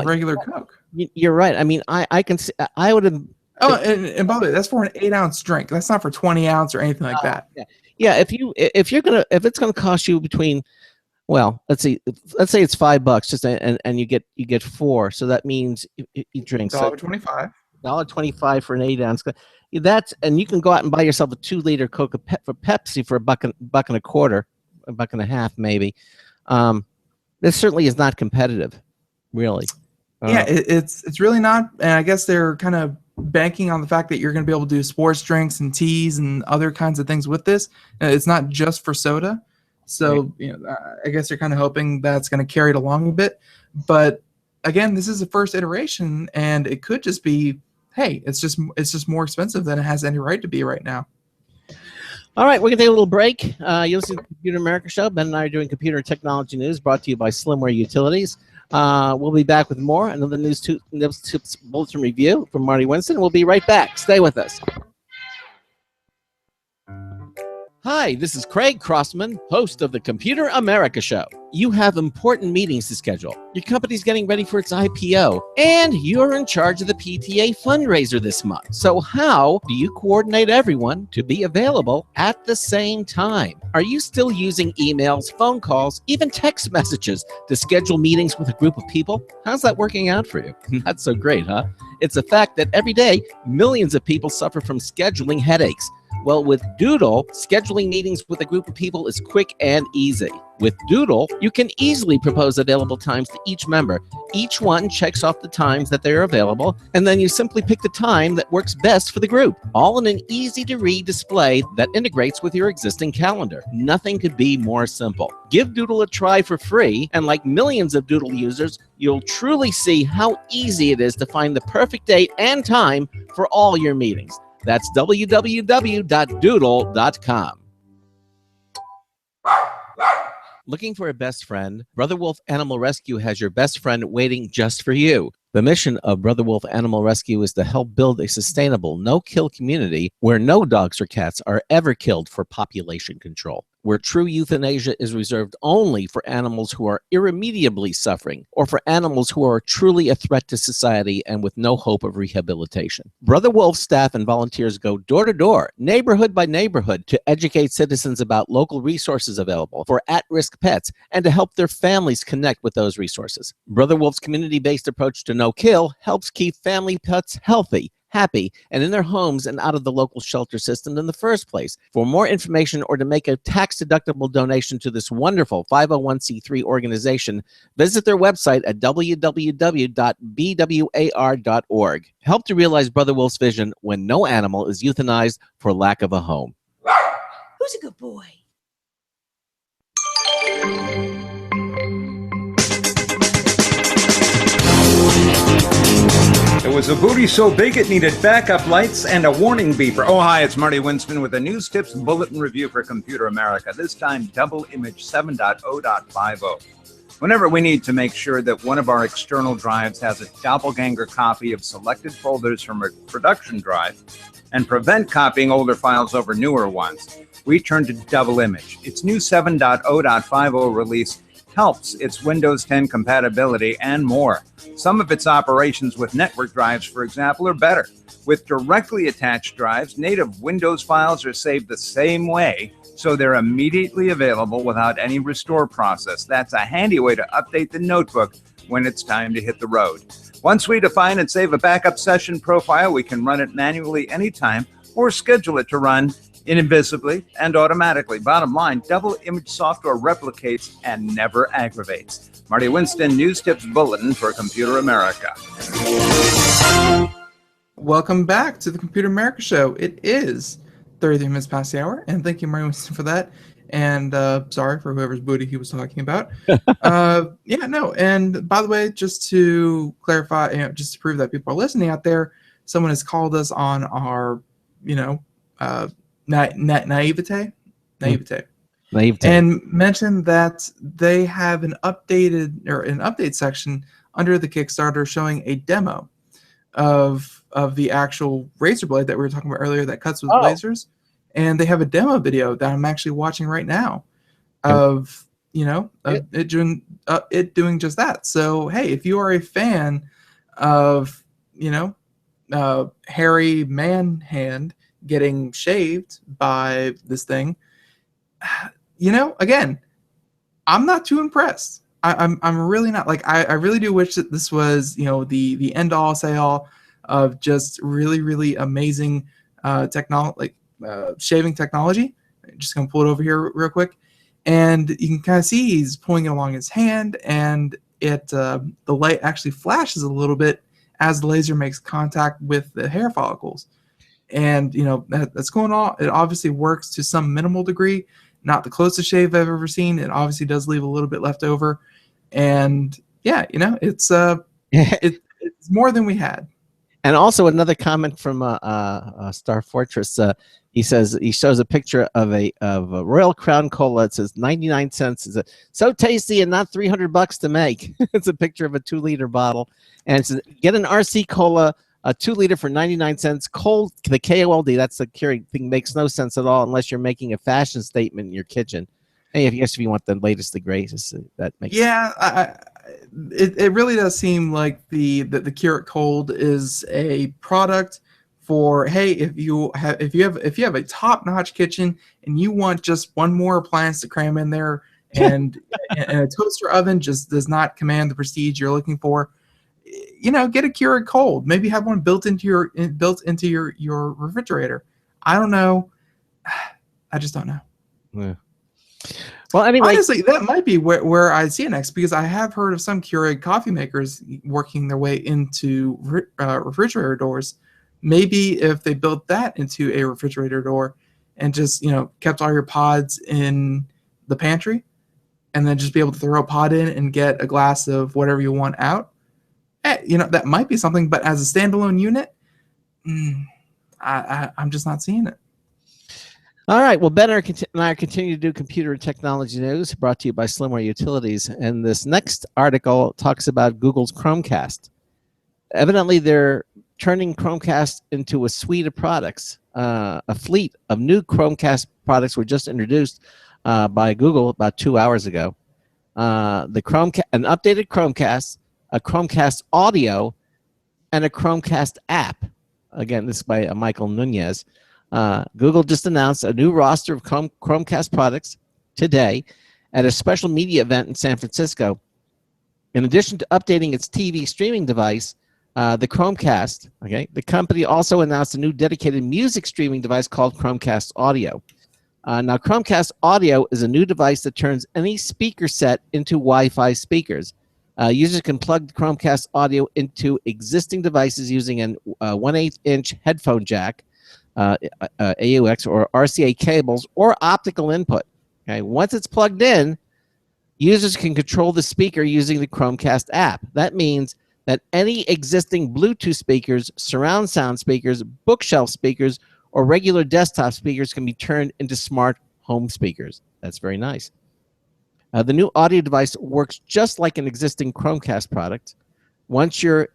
regular Coke. You're right. I mean, I can see, I would have. Oh, and by the way, that's for an 8-ounce drink. That's not for 20 ounce or anything like that. Yeah. If it's gonna cost you between, well, let's say it's $5 just and you get 4, so that means you drink $1.25. $1.25 for an 8-ounce. And you can go out and buy yourself a 2-liter Coke for Pepsi for $1.25, $1.50 maybe. This certainly is not competitive, really. Yeah, it's really not, and I guess they're kind of banking on the fact that you're going to be able to do sports drinks and teas and other kinds of things with this. It's not just for soda, so I guess they're kind of hoping that's going to carry it along a bit. But again, this is the first iteration, and it could just be, hey, it's just more expensive than it has any right to be right now. All right, we're going to take a little break. You listen to the Computer America Show. Ben and I are doing computer and technology news brought to you by Slimware Utilities. We'll be back with more. Another news tips bulletin review from Marty Winston. We'll be right back. Stay with us. Hi, this is Craig Crossman, host of the Computer America Show. You have important meetings to schedule. Your company's getting ready for its IPO, and you're in charge of the PTA fundraiser this month. So how do you coordinate everyone to be available at the same time? Are you still using emails, phone calls, even text messages to schedule meetings with a group of people? How's that working out for you? Not so great, huh? It's a fact that every day, millions of people suffer from scheduling headaches. Well, with Doodle, scheduling meetings with a group of people is quick and easy. With Doodle, you can easily propose available times to each member. Each one checks off the times that they are available, and then you simply pick the time that works best for the group, all in an easy-to-read display that integrates with your existing calendar. Nothing could be more simple. Give Doodle a try for free, and like millions of Doodle users, you'll truly see how easy it is to find the perfect date and time for all your meetings. That's www.doodle.com. Looking for a best friend? Brother Wolf Animal Rescue has your best friend waiting just for you. The mission of Brother Wolf Animal Rescue is to help build a sustainable, no-kill community where no dogs or cats are ever killed for population control, where true euthanasia is reserved only for animals who are irremediably suffering or for animals who are truly a threat to society and with no hope of rehabilitation. Brother Wolf staff and volunteers go door to door, neighborhood by neighborhood, to educate citizens about local resources available for at-risk pets and to help their families connect with those resources. Brother Wolf's community-based approach to no-kill helps keep family pets healthy, happy, and in their homes and out of the local shelter system in the first place. For more information or to make a tax-deductible donation to this wonderful 501c3 organization, visit their website at www.bwar.org. Help to realize Brother Wolf's vision when no animal is euthanized for lack of a home. Who's a good boy? was a booty so big it needed backup lights and a warning beeper. Oh, hi, it's Marty Winston with a News Tips Bulletin Review for Computer America, this time double image 7.0.50. Whenever we need to make sure that one of our external drives has a doppelganger copy of selected folders from a production drive and prevent copying older files over newer ones, we turn to double image. Its new 7.0.50 release helps its Windows 10 compatibility and more. Some of its operations with network drives, for example, are better. With directly attached drives, native Windows files are saved the same way, so they're immediately available without any restore process. That's a handy way to update the notebook when it's time to hit the road. Once we define and save a backup session profile, we can run it manually anytime or schedule it to run invisibly and automatically. Bottom line, double image software replicates and never aggravates. Marty Winston, News Tips Bulletin for Computer America. Welcome back to the Computer America Show. It is 33 minutes past the hour, and thank you, Marty Winston, for that. And sorry for whoever's booty he was talking about. And by the way, just to clarify, just to prove that people are listening out there, someone has called us on our, naivete, and mentioned that they have an update section under the Kickstarter showing a demo of the actual razor blade that we were talking about earlier that cuts with lasers, and they have a demo video that I'm actually watching right now of it doing just that. So hey, if you are a fan of hairy man hand getting shaved by this thing, again, I'm not too impressed. I'm really not. Like, I really do wish that this was the end all say all of just really, really amazing shaving technology. I'm just gonna pull it over here real quick, and you can kind of see he's pulling it along his hand, and the light actually flashes a little bit as the laser makes contact with the hair follicles. And that's going on. It obviously works to some minimal degree, not the closest shave I've ever seen. It obviously does leave a little bit left over, and it's it's more than we had. And also another comment from Star Fortress. He says he shows a picture of a Royal Crown Cola. It says 99 cents. It's so tasty and not $300 to make. It's a picture of a 2-liter bottle, and it says get an RC Cola. A 2-liter for 99 cents. Cold, the KOLD, that's the Keurig thing, makes no sense at all unless you're making a fashion statement in your kitchen. Hey, if you want the latest, the greatest, that makes sense. It really does seem like the Keurig Cold is a product for, hey, if you have a top-notch kitchen and you want just one more appliance to cram in there, and a toaster oven just does not command the prestige you're looking for, get a Keurig Cold. Maybe have one built into your refrigerator. I don't know. I just don't know. Yeah. Well, anyway, honestly, that might be where I see it next, because I have heard of some Keurig coffee makers working their way into refrigerator doors. Maybe if they built that into a refrigerator door and just kept all your pods in the pantry, and then just be able to throw a pod in and get a glass of whatever you want out. That might be something, but as a standalone unit, I'm just not seeing it. All right. Well, Ben and I continue to do computer and technology news, brought to you by Slimware Utilities. And this next article talks about Google's Chromecast. Evidently, they're turning Chromecast into a suite of products. A fleet of new Chromecast products were just introduced by Google about 2 hours ago. An updated Chromecast, a Chromecast Audio, and a Chromecast app. Again, this is by Michael Nunez. Google just announced a new roster of Chromecast products today at a special media event in San Francisco. In addition to updating its TV streaming device, the Chromecast, the company also announced a new dedicated music streaming device called Chromecast Audio. Now, Chromecast Audio is a new device that turns any speaker set into Wi-Fi speakers. Users can plug the Chromecast Audio into existing devices using an 1/8-inch headphone jack, AUX or RCA cables, or optical input. Once it's plugged in, users can control the speaker using the Chromecast app. That means that any existing Bluetooth speakers, surround sound speakers, bookshelf speakers, or regular desktop speakers can be turned into smart home speakers. That's very nice. The new audio device works just like an existing Chromecast product. Once you're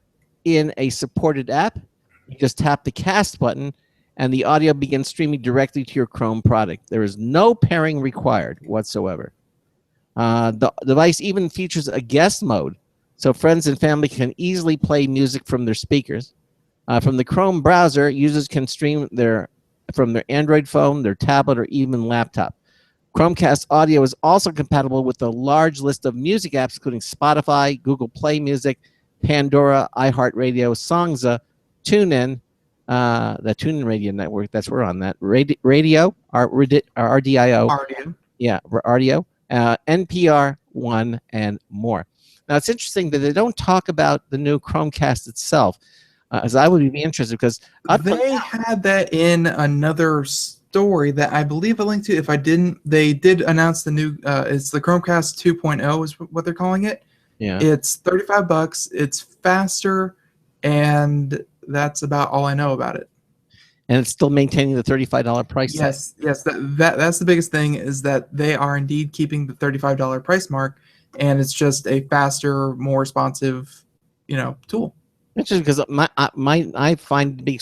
in a supported app, you just tap the cast button and the audio begins streaming directly to your Chrome product. There is no pairing required whatsoever. The device even features a guest mode, so friends and family can easily play music from their speakers. From the Chrome browser, users can stream from their Android phone, their tablet, or even laptop. Chromecast audio is also compatible with a large list of music apps, including Spotify, Google Play Music, Pandora, iHeartRadio, Songza, TuneIn, the TuneIn Radio Network. That's we're on that. Radio, RDIO. RDO. Yeah, RDO, NPR One, and more. Now it's interesting that they don't talk about the new Chromecast itself, as I would be interested because they had that in another story that I believe I linked to. If I didn't, they did announce the new. It's the Chromecast 2.0 is what they're calling it. Yeah, it's $35. It's faster, and that's about all I know about it. And it's still maintaining the $35 price. Yes, yes. That's the biggest thing is that they are indeed keeping the $35 price mark, and it's just a faster, more responsive, tool. Interesting because I find it to be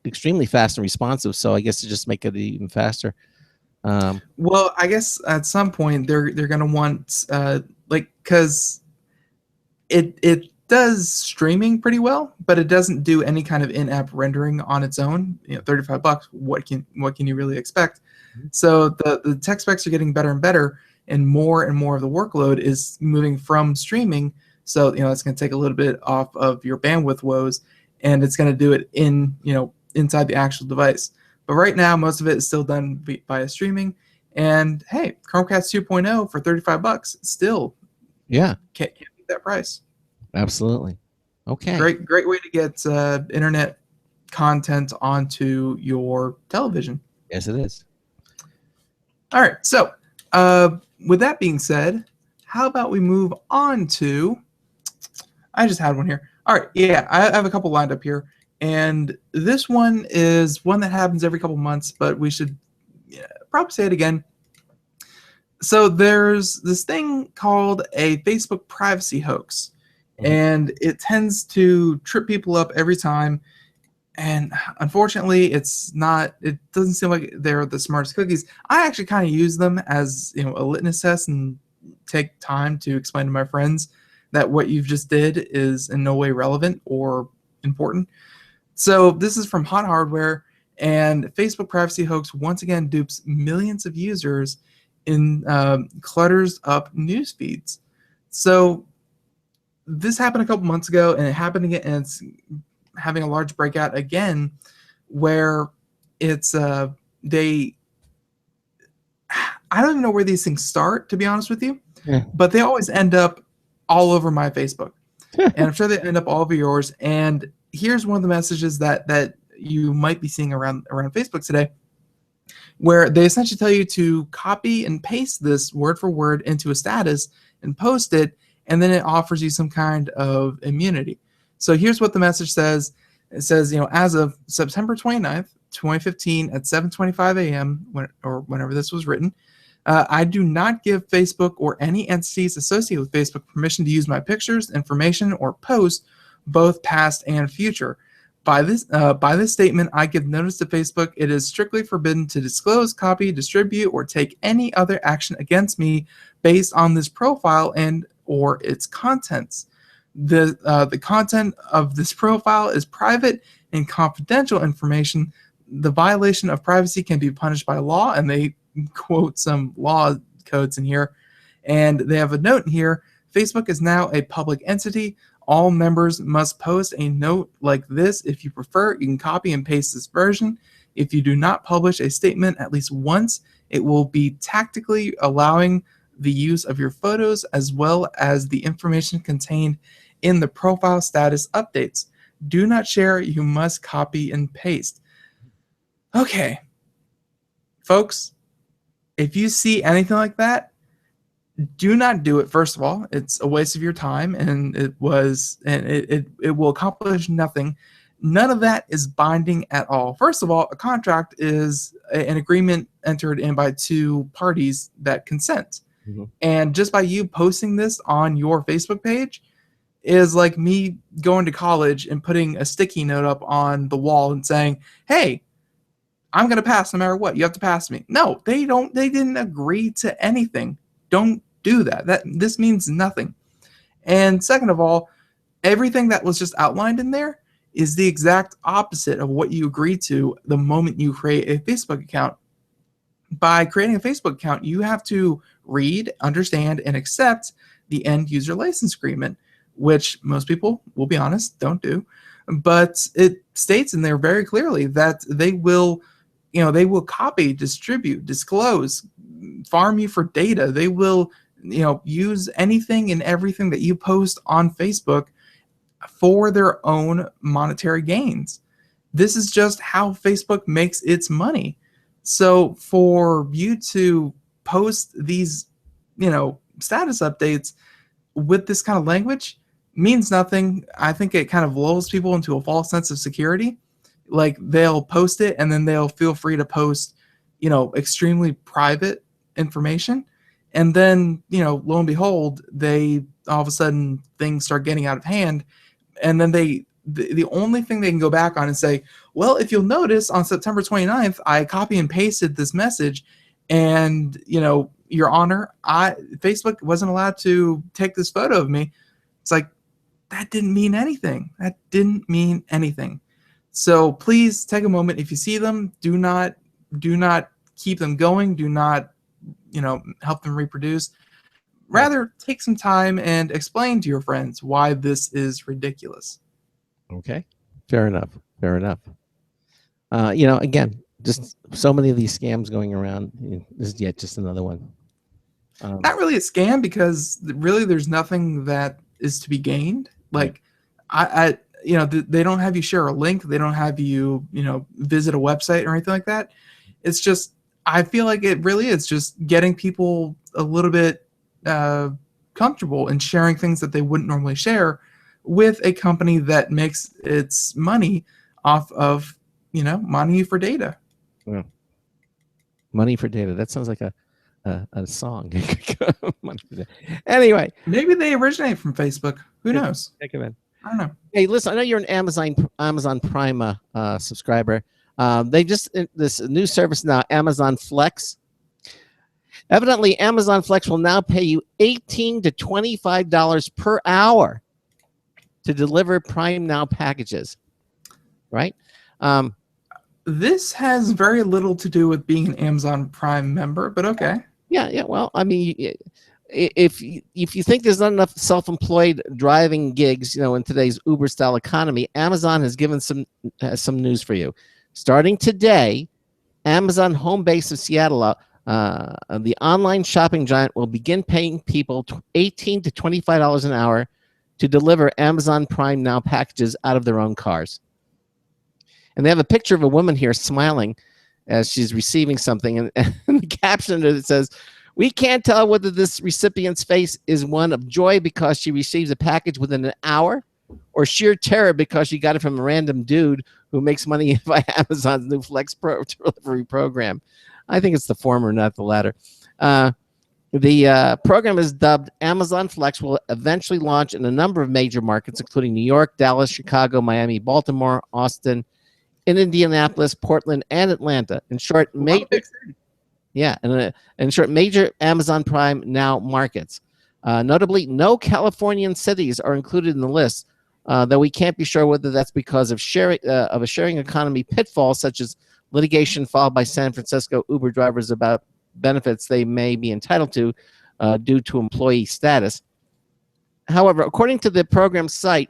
extremely fast and responsive. So I guess to just make it even faster. Well, I guess at some point they're gonna want because it does streaming pretty well, but it doesn't do any kind of in-app rendering on its own. $35. What can you really expect? So the tech specs are getting better and better, and more of the workload is moving from streaming. So it's going to take a little bit off of your bandwidth woes, and it's going to do it inside the actual device. But right now, most of it is still done via streaming. And hey, Chromecast 2.0 for $35 still can't beat that price. Absolutely. Okay. Great way to get internet content onto your television. Yes, it is. All right. So with that being said, how about we move on to? I just had one here. All right. Yeah, I have a couple lined up here. And this one is one that happens every couple months, but we should probably say it again. So there's this thing called a Facebook privacy hoax, and it tends to trip people up every time. And unfortunately, it doesn't seem like they're the smartest cookies. I actually kind of use them as a litmus test and take time to explain to my friends that what you've just did is in no way relevant or important. So this is from Hot Hardware, and Facebook privacy hoax once again dupes millions of users in clutters up news feeds. So this happened a couple months ago, and it happened again, and it's having a large breakout again, where it's I don't even know where these things start, to be honest with you, but they always end up all over my Facebook, and I'm sure they end up all over yours. And here's one of the messages that you might be seeing around Facebook today, where they essentially tell you to copy and paste this word for word into a status and post it, and then it offers you some kind of immunity. So here's what the message says. It says, as of September 29th, 2015 at 7:25 a.m., whenever this was written, I do not give Facebook or any entities associated with Facebook permission to use my pictures, information, or posts, both past and future. By this statement, I give notice to Facebook it is strictly forbidden to disclose, copy, distribute, or take any other action against me based on this profile and or its contents. The content of this profile is private and confidential information. The violation of privacy can be punished by law, and they quote some law codes in here. And they have a note in here. Facebook is now a public entity. All members must post a note like this. If you prefer, you can copy and paste this version. If you do not publish a statement at least once, it will be tactically allowing the use of your photos as well as the information contained in the profile status updates. Do not share. You must copy and paste. Okay, folks, if you see anything like that, do not do it. First of all, it's a waste of your time, and it will accomplish nothing. None of that is binding at all. First of all, a contract is an agreement entered in by two parties that consent. Mhm. And just by you posting this on your Facebook page is like me going to college and putting a sticky note up on the wall and saying, "Hey, I'm going to pass no matter what. You have to pass me." No, they don't. They didn't agree to anything. Don't do that. This means nothing. And second of all, everything that was just outlined in there is the exact opposite of what you agree to the moment you create a Facebook account. By creating a Facebook account, you have to read, understand, and accept the end user license agreement, which most people, we'll be honest, don't do. But it states in there very clearly that they will copy, distribute, disclose, farm you for data. They will, use anything and everything that you post on Facebook for their own monetary gains. This is just how Facebook makes its money. So for you to post these, status updates with this kind of language means nothing. I think it kind of lulls people into a false sense of security. Like they'll post it and then they'll feel free to post, extremely private information. And then, lo and behold, they all of a sudden things start getting out of hand. And then the only thing they can go back on and say, well, if you'll notice on September 29th, I copy and pasted this message and, Your Honor, Facebook wasn't allowed to take this photo of me. It's like, that didn't mean anything. That didn't mean anything. So please take a moment. If you see them, do not keep them going. Do not, help them reproduce. Rather, take some time and explain to your friends why this is ridiculous. Okay, fair enough. Again, just so many of these scams going around. This is yet just another one. Not really a scam, because really there's nothing that is to be gained. Like, they don't have you share a link. They don't have you, visit a website or anything like that. It's just, I feel like it really is just getting people a little bit comfortable in sharing things that they wouldn't normally share with a company that makes its money off of, money for data. Yeah. Money for data. That sounds like a song. Anyway, maybe they originate from Facebook. Who knows? Take it in. I don't know. Hey, listen, I know you're an Amazon Prime subscriber. They just this new service now, Amazon Flex. Evidently, Amazon Flex will now pay you $18 to $25 per hour to deliver Prime Now packages. Right? This has very little to do with being an Amazon Prime member, but okay. Yeah. Well, I mean, if you think there's not enough self-employed driving gigs, in today's Uber-style economy, Amazon has given some news for you. Starting today, Amazon home base of Seattle, the online shopping giant, will begin paying people $18 to $25 an hour to deliver Amazon Prime Now packages out of their own cars. And they have a picture of a woman here smiling as she's receiving something. And the caption it says, "We can't tell whether this recipient's face is one of joy because she receives a package within an hour, or sheer terror because she got it from a random dude who makes money by Amazon's new Flex Pro delivery program." I think it's the former, not the latter. The program is dubbed Amazon Flex, will eventually launch in a number of major markets, including New York, Dallas, Chicago, Miami, Baltimore, Austin, in Indianapolis, Portland, and Atlanta. In short, major Amazon Prime Now markets. Notably, no Californian cities are included in the list, though we can't be sure whether that's because of a sharing economy pitfall, such as litigation filed by San Francisco Uber drivers about benefits they may be entitled to due to employee status. However, according to the program site,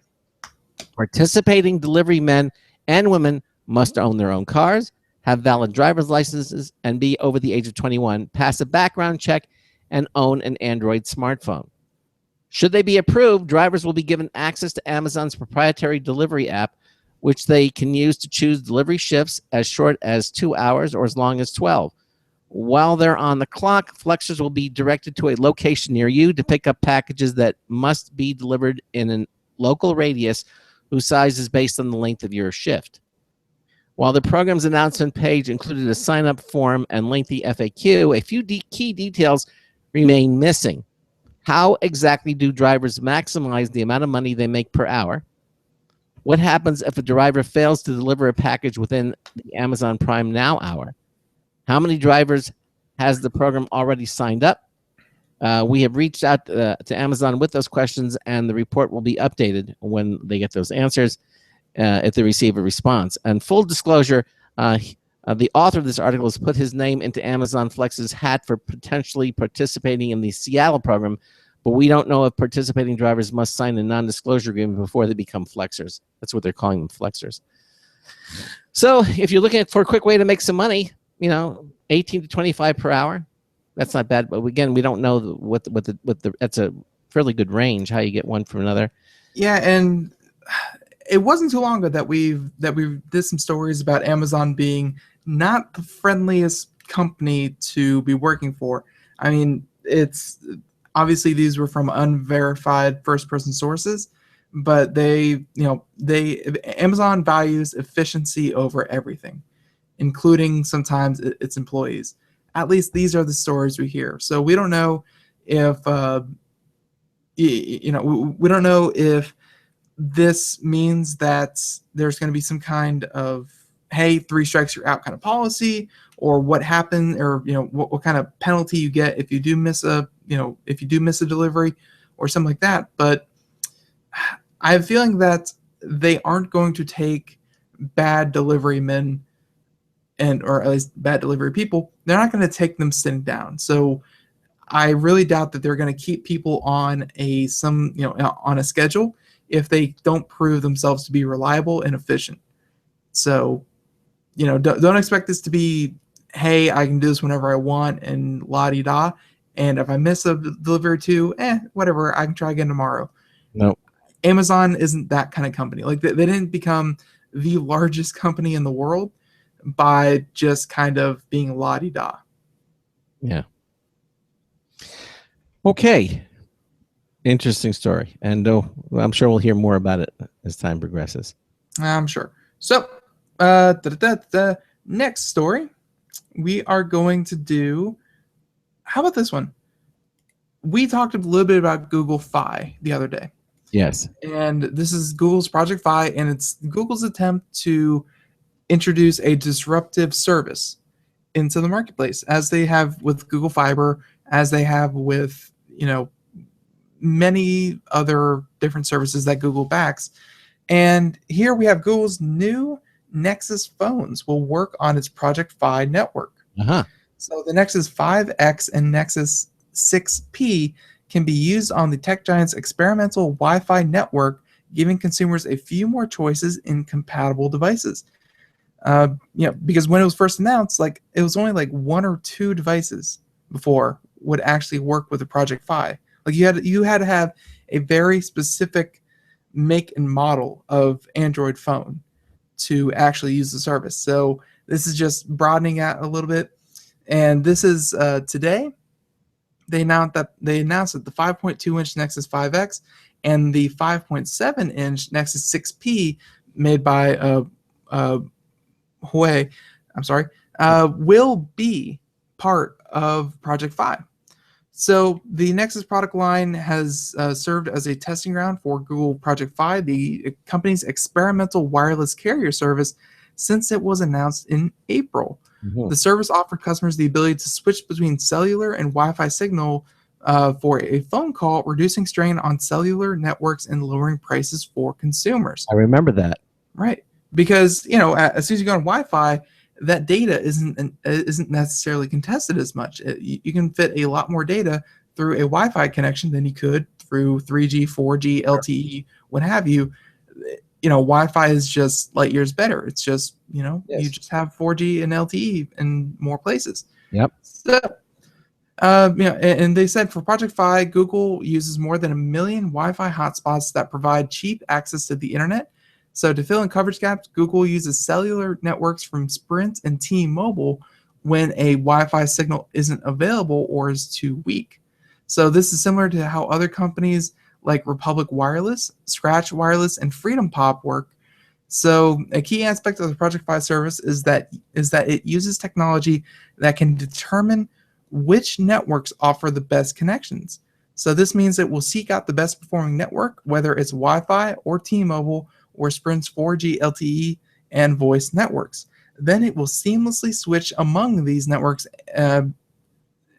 participating delivery men and women must own their own cars, have valid driver's licenses, and be over the age of 21, pass a background check, and own an Android smartphone. Should they be approved, drivers will be given access to Amazon's proprietary delivery app, which they can use to choose delivery shifts as short as 2 hours or as long as 12. While they're on the clock, flexers will be directed to a location near you to pick up packages that must be delivered in a local radius whose size is based on the length of your shift. While the program's announcement page included a sign-up form and lengthy FAQ, a few key details remain missing. How exactly do drivers maximize the amount of money they make per hour? What happens if a driver fails to deliver a package within the Amazon Prime Now hour? How many drivers has the program already signed up? We have reached out to Amazon with those questions, and the report will be updated when they get those answers, if they receive a response. And full disclosure, the author of this article has put his name into Amazon Flex's hat for potentially participating in the Seattle program, but we don't know if participating drivers must sign a non-disclosure agreement before they become flexers. That's what they're calling them, flexers. So if you're looking for a quick way to make some money, 18 to 25 per hour, that's not bad. But again, we don't know what the that's a fairly good range, how you get one from another. Yeah, and it wasn't too long ago that we did some stories about Amazon being not the friendliest company to be working for. I mean, it's obviously these were from unverified first-person sources, but Amazon values efficiency over everything, including sometimes its employees. At least these are the stories we hear. So we don't know if we don't know if this means that there's going to be some kind of, hey, 3 strikes you're out kind of policy, or what happened, or what kind of penalty you get if you do miss a delivery or something like that. But I have a feeling that they aren't going to take bad delivery men, or at least bad delivery people. They're not going to take them sitting down. So I really doubt that they're going to keep people on on a schedule if they don't prove themselves to be reliable and efficient. So, don't expect this to be, hey, I can do this whenever I want and la-di-da. And if I miss a delivery too, whatever, I can try again tomorrow. No. Amazon isn't that kind of company. Like they didn't become the largest company in the world by just kind of being la-di-da. Yeah. Okay. Interesting story. And I'm sure we'll hear more about it as time progresses. I'm sure. So, the next story, we are going to do, how about this one? We talked a little bit about Google Fi the other day. Yes. And this is Google's Project Fi, and it's Google's attempt to introduce a disruptive service into the marketplace, as they have with Google Fiber, as they have with, many other different services that Google backs. And here we have Google's new Nexus phones will work on its Project Fi network. Uh-huh. So the Nexus 5X and Nexus 6P can be used on the tech giant's experimental Wi-Fi network, giving consumers a few more choices in compatible devices. Because when it was first announced, it was only 1 or 2 devices before would actually work with the Project Fi. You had to have a very specific make and model of Android phone to actually use the service. So this is just broadening out a little bit. And this is today. They announced that the 5.2-inch Nexus 5X and the 5.7-inch Nexus 6P made by Huawei, will be part of Project Fi. So the Nexus product line has served as a testing ground for Google Project Fi, the company's experimental wireless carrier service, since it was announced in April. Mm-hmm. The service offered customers the ability to switch between cellular and Wi-Fi signal for a phone call, reducing strain on cellular networks and lowering prices for consumers. I remember that. Right. Because, as soon as you go on Wi-Fi, that data isn't necessarily contested as much. You can fit a lot more data through a Wi-Fi connection than you could through 3G, 4G, LTE, what have you. Wi-Fi is just light years better. It's just, yes. You just have 4G and LTE in more places. Yep. So, and they said for Project Fi, Google uses more than 1 million Wi-Fi hotspots that provide cheap access to the internet. So to fill in coverage gaps, Google uses cellular networks from Sprint and T-Mobile, when a Wi-Fi signal isn't available or is too weak. So this is similar to how other companies like Republic Wireless, Scratch Wireless, and Freedom Pop work. So a key aspect of the Project Fi service is that it uses technology that can determine which networks offer the best connections. So this means it will seek out the best performing network, whether it's Wi-Fi or T-Mobile or Sprint's 4G LTE and voice networks. Then it will seamlessly switch among these networks and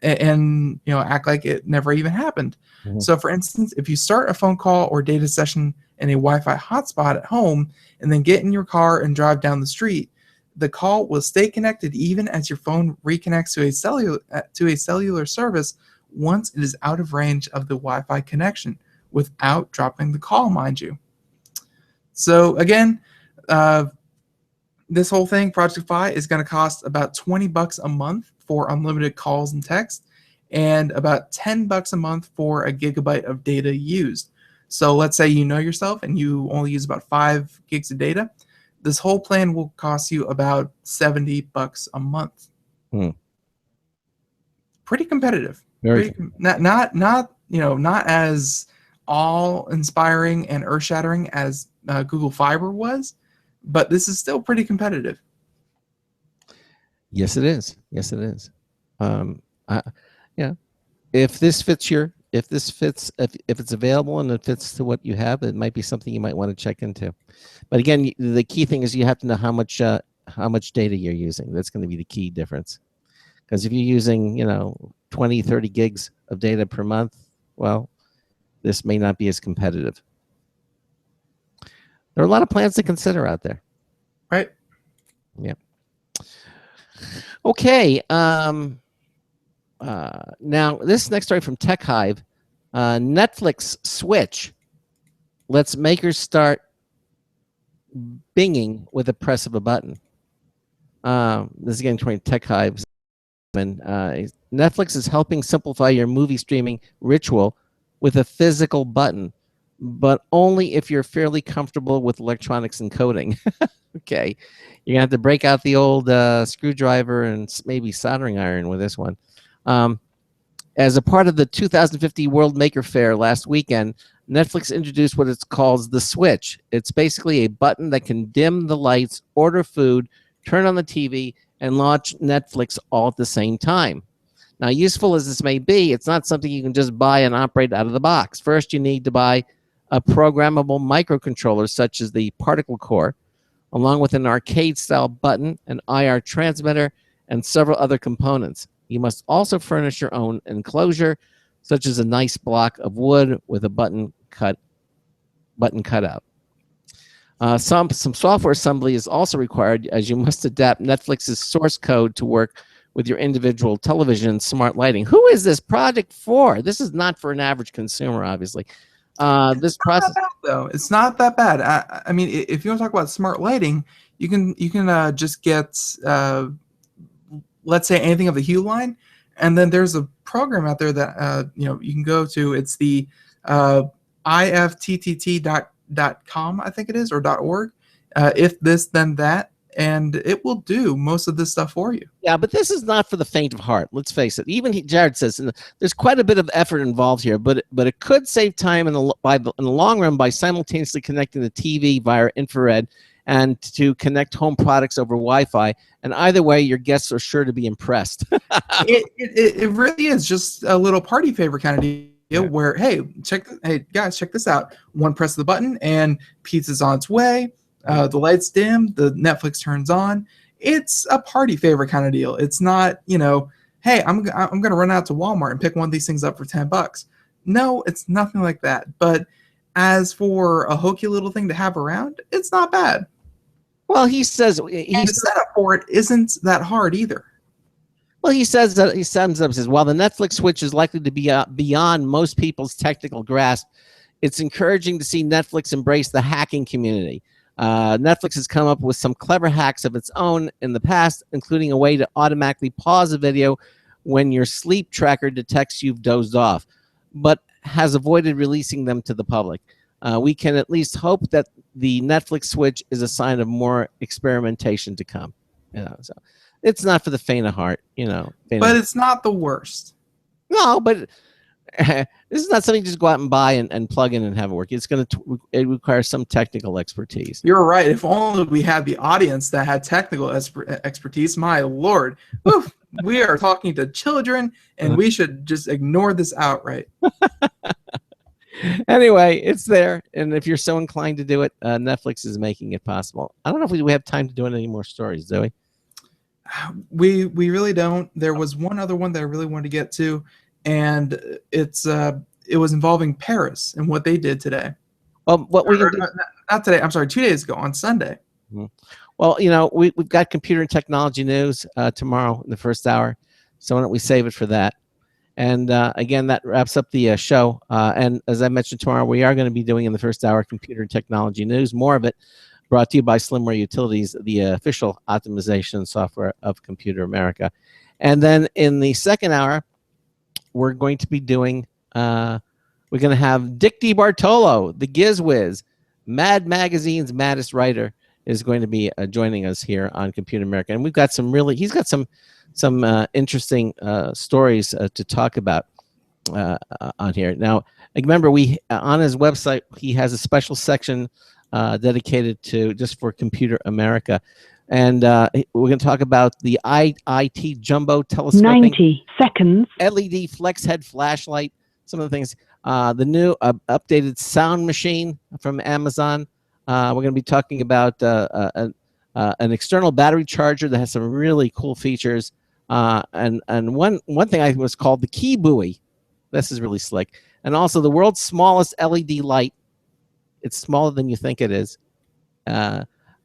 act like it never even happened. Mhm. So for instance, if you start a phone call or data session in a Wi-Fi hotspot at home and then get in your car and drive down the street, the call will stay connected even as your phone reconnects to a cellular service once it is out of range of the Wi-Fi connection without dropping the call, mind you. So again, this whole thing, Project Fi, is going to cost about $20 a month for unlimited calls and text, and about $10 a month for a gigabyte of data used. So let's say you know yourself and you only use about 5 gigs of data. This whole plan will cost you about $70 a month. Hmm. Pretty competitive. Very Not as awe-inspiring and earth-shattering as Google Fiber was, but this is still pretty competitive. Yes, it is. Yes, it is. Yeah. If it's available and it fits to what you have, it might be something you might want to check into. But again, the key thing is you have to know how much data you're using. That's going to be the key difference. Because if you're using, 20, 30 gigs of data per month, well, this may not be as competitive. There are a lot of plans to consider out there. Right. Yeah. Okay. Now, this next story from Tech Hive. Netflix Switch lets makers start binging with the press of a button. This is again from Tech Hive. And Netflix is helping simplify your movie streaming ritual with a physical button, but only if you're fairly comfortable with electronics and coding. Okay, you're gonna have to break out the old screwdriver and maybe soldering iron with this one. As a part of the 2050 World Maker Fair last weekend, Netflix introduced what it calls the Switch. It's basically a button that can dim the lights, order food, turn on the TV, and launch Netflix all at the same time. Now, useful as this may be, it's not something you can just buy and operate out of the box. First, you need to buy a programmable microcontroller such as the Particle Core, along with an arcade-style button, an IR transmitter, and several other components. You must also furnish your own enclosure, such as a nice block of wood with a button cutout. Some software assembly is also required, as you must adapt Netflix's source code to work with your individual television and smart lighting. Who is this project for? This is not for an average consumer, obviously. This process, though, it's not that bad. I mean, if you want to talk about smart lighting, you can just get let's say anything of the Hue line, and then there's a program out there that you can go to. It's the ifttt.com, I think it is, or .org. If this, then that, and it will do most of this stuff for you. Yeah, but this is not for the faint of heart. Let's face it. Even Jared says there's quite a bit of effort involved here, but it could save time in the long run by simultaneously connecting the TV via infrared and to connect home products over Wi-Fi. And either way, your guests are sure to be impressed. It really is just a little party favor kind of deal where, hey guys, check this out. One press of the button and pizza's on its way. The lights dim, the Netflix turns on. It's a party favor kind of deal. It's not, hey, I'm gonna run out to Walmart and pick one of these things up for $10. No, it's nothing like that. But as for a hokey little thing to have around, it's not bad. Well, he says the setup for it isn't that hard either. Well, he says that he sums up, says, while the Netflix Switch is likely to be beyond most people's technical grasp, it's encouraging to see Netflix embrace the hacking community. Netflix has come up with some clever hacks of its own in the past, including a way to automatically pause a video when your sleep tracker detects you've dozed off, but has avoided releasing them to the public. We can at least hope that the Netflix Switch is a sign of more experimentation to come. it's not for the faint of heart, you know. But it's not the worst. No, but this is not something you just go out and buy and plug in and have it work. It's going to it requires some technical expertise. You're right. If only we had the audience that had technical expertise. My Lord, oof, we are talking to children, and we should just ignore this outright. Anyway, it's there, and if you're so inclined to do it, Netflix is making it possible. I don't know if we have time to do any more stories, do we? We really don't. There was one other one that I really wanted to get to, and it was involving Paris and what they did today. Well, what we can do, not today. I'm sorry, 2 days ago on Sunday. Well, you know, we've got computer and technology news tomorrow in the first hour, so why don't we save it for that? And again, that wraps up the show. And as I mentioned, tomorrow we are going to be doing in the first hour computer and technology news. More of it brought to you by Slimware Utilities, the official optimization software of Computer America. And then in the second hour, we're going to be doing, we're going to have Dick DeBartolo, the GizWiz, Mad Magazine's maddest writer, is going to be joining us here on Computer America. And we've got some he's got some interesting stories to talk about on here. Now, remember, on his website, he has a special section dedicated to just for Computer America. And we're going to talk about the IIT Jumbo Telescoping 90 seconds. LED flex head flashlight, some of the things. The new updated sound machine from Amazon. We're going to be talking about an external battery charger that has some really cool features. And one thing I think was called the key buoy. This is really slick. And also the world's smallest LED light. It's smaller than you think it is.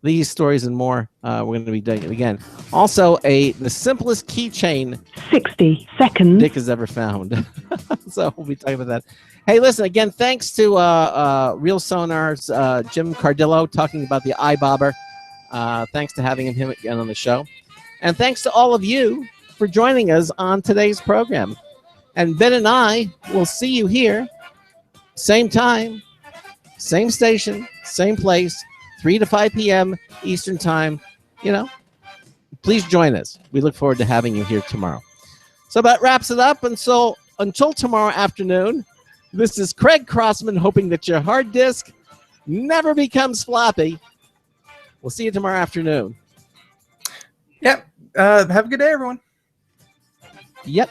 These stories and more we're going to be doing it again. Also, the simplest keychain 60 seconds. Dick has ever found. So we'll be talking about that. Hey, listen, again, thanks to ReelSonar's Jim Cardillo talking about the iBobber. Thanks to having him again on the show. And thanks to all of you for joining us on today's program. And Ben and I will see you here, same time, same station, same place, 3 to 5 p.m. Eastern Time. You know, please join us. We look forward to having you here tomorrow. So that wraps it up. And so until tomorrow afternoon, this is Craig Crossman hoping that your hard disk never becomes floppy. We'll see you tomorrow afternoon. Yep. Have a good day, everyone. Yep.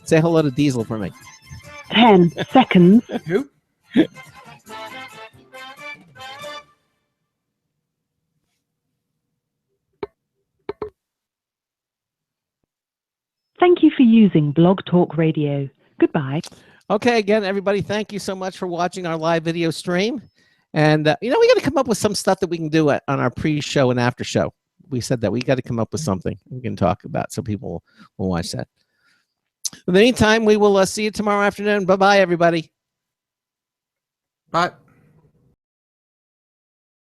Say hello to Diesel for me. 10 seconds. Who? Thank you for using Blog Talk Radio. Goodbye. Okay, again, everybody, thank you so much for watching our live video stream. And, you know, we got to come up with some stuff that we can do on our pre-show and after show. We said that we got to come up with something we can talk about so people will watch that. In the meantime, we will see you tomorrow afternoon. Bye-bye, everybody. Bye.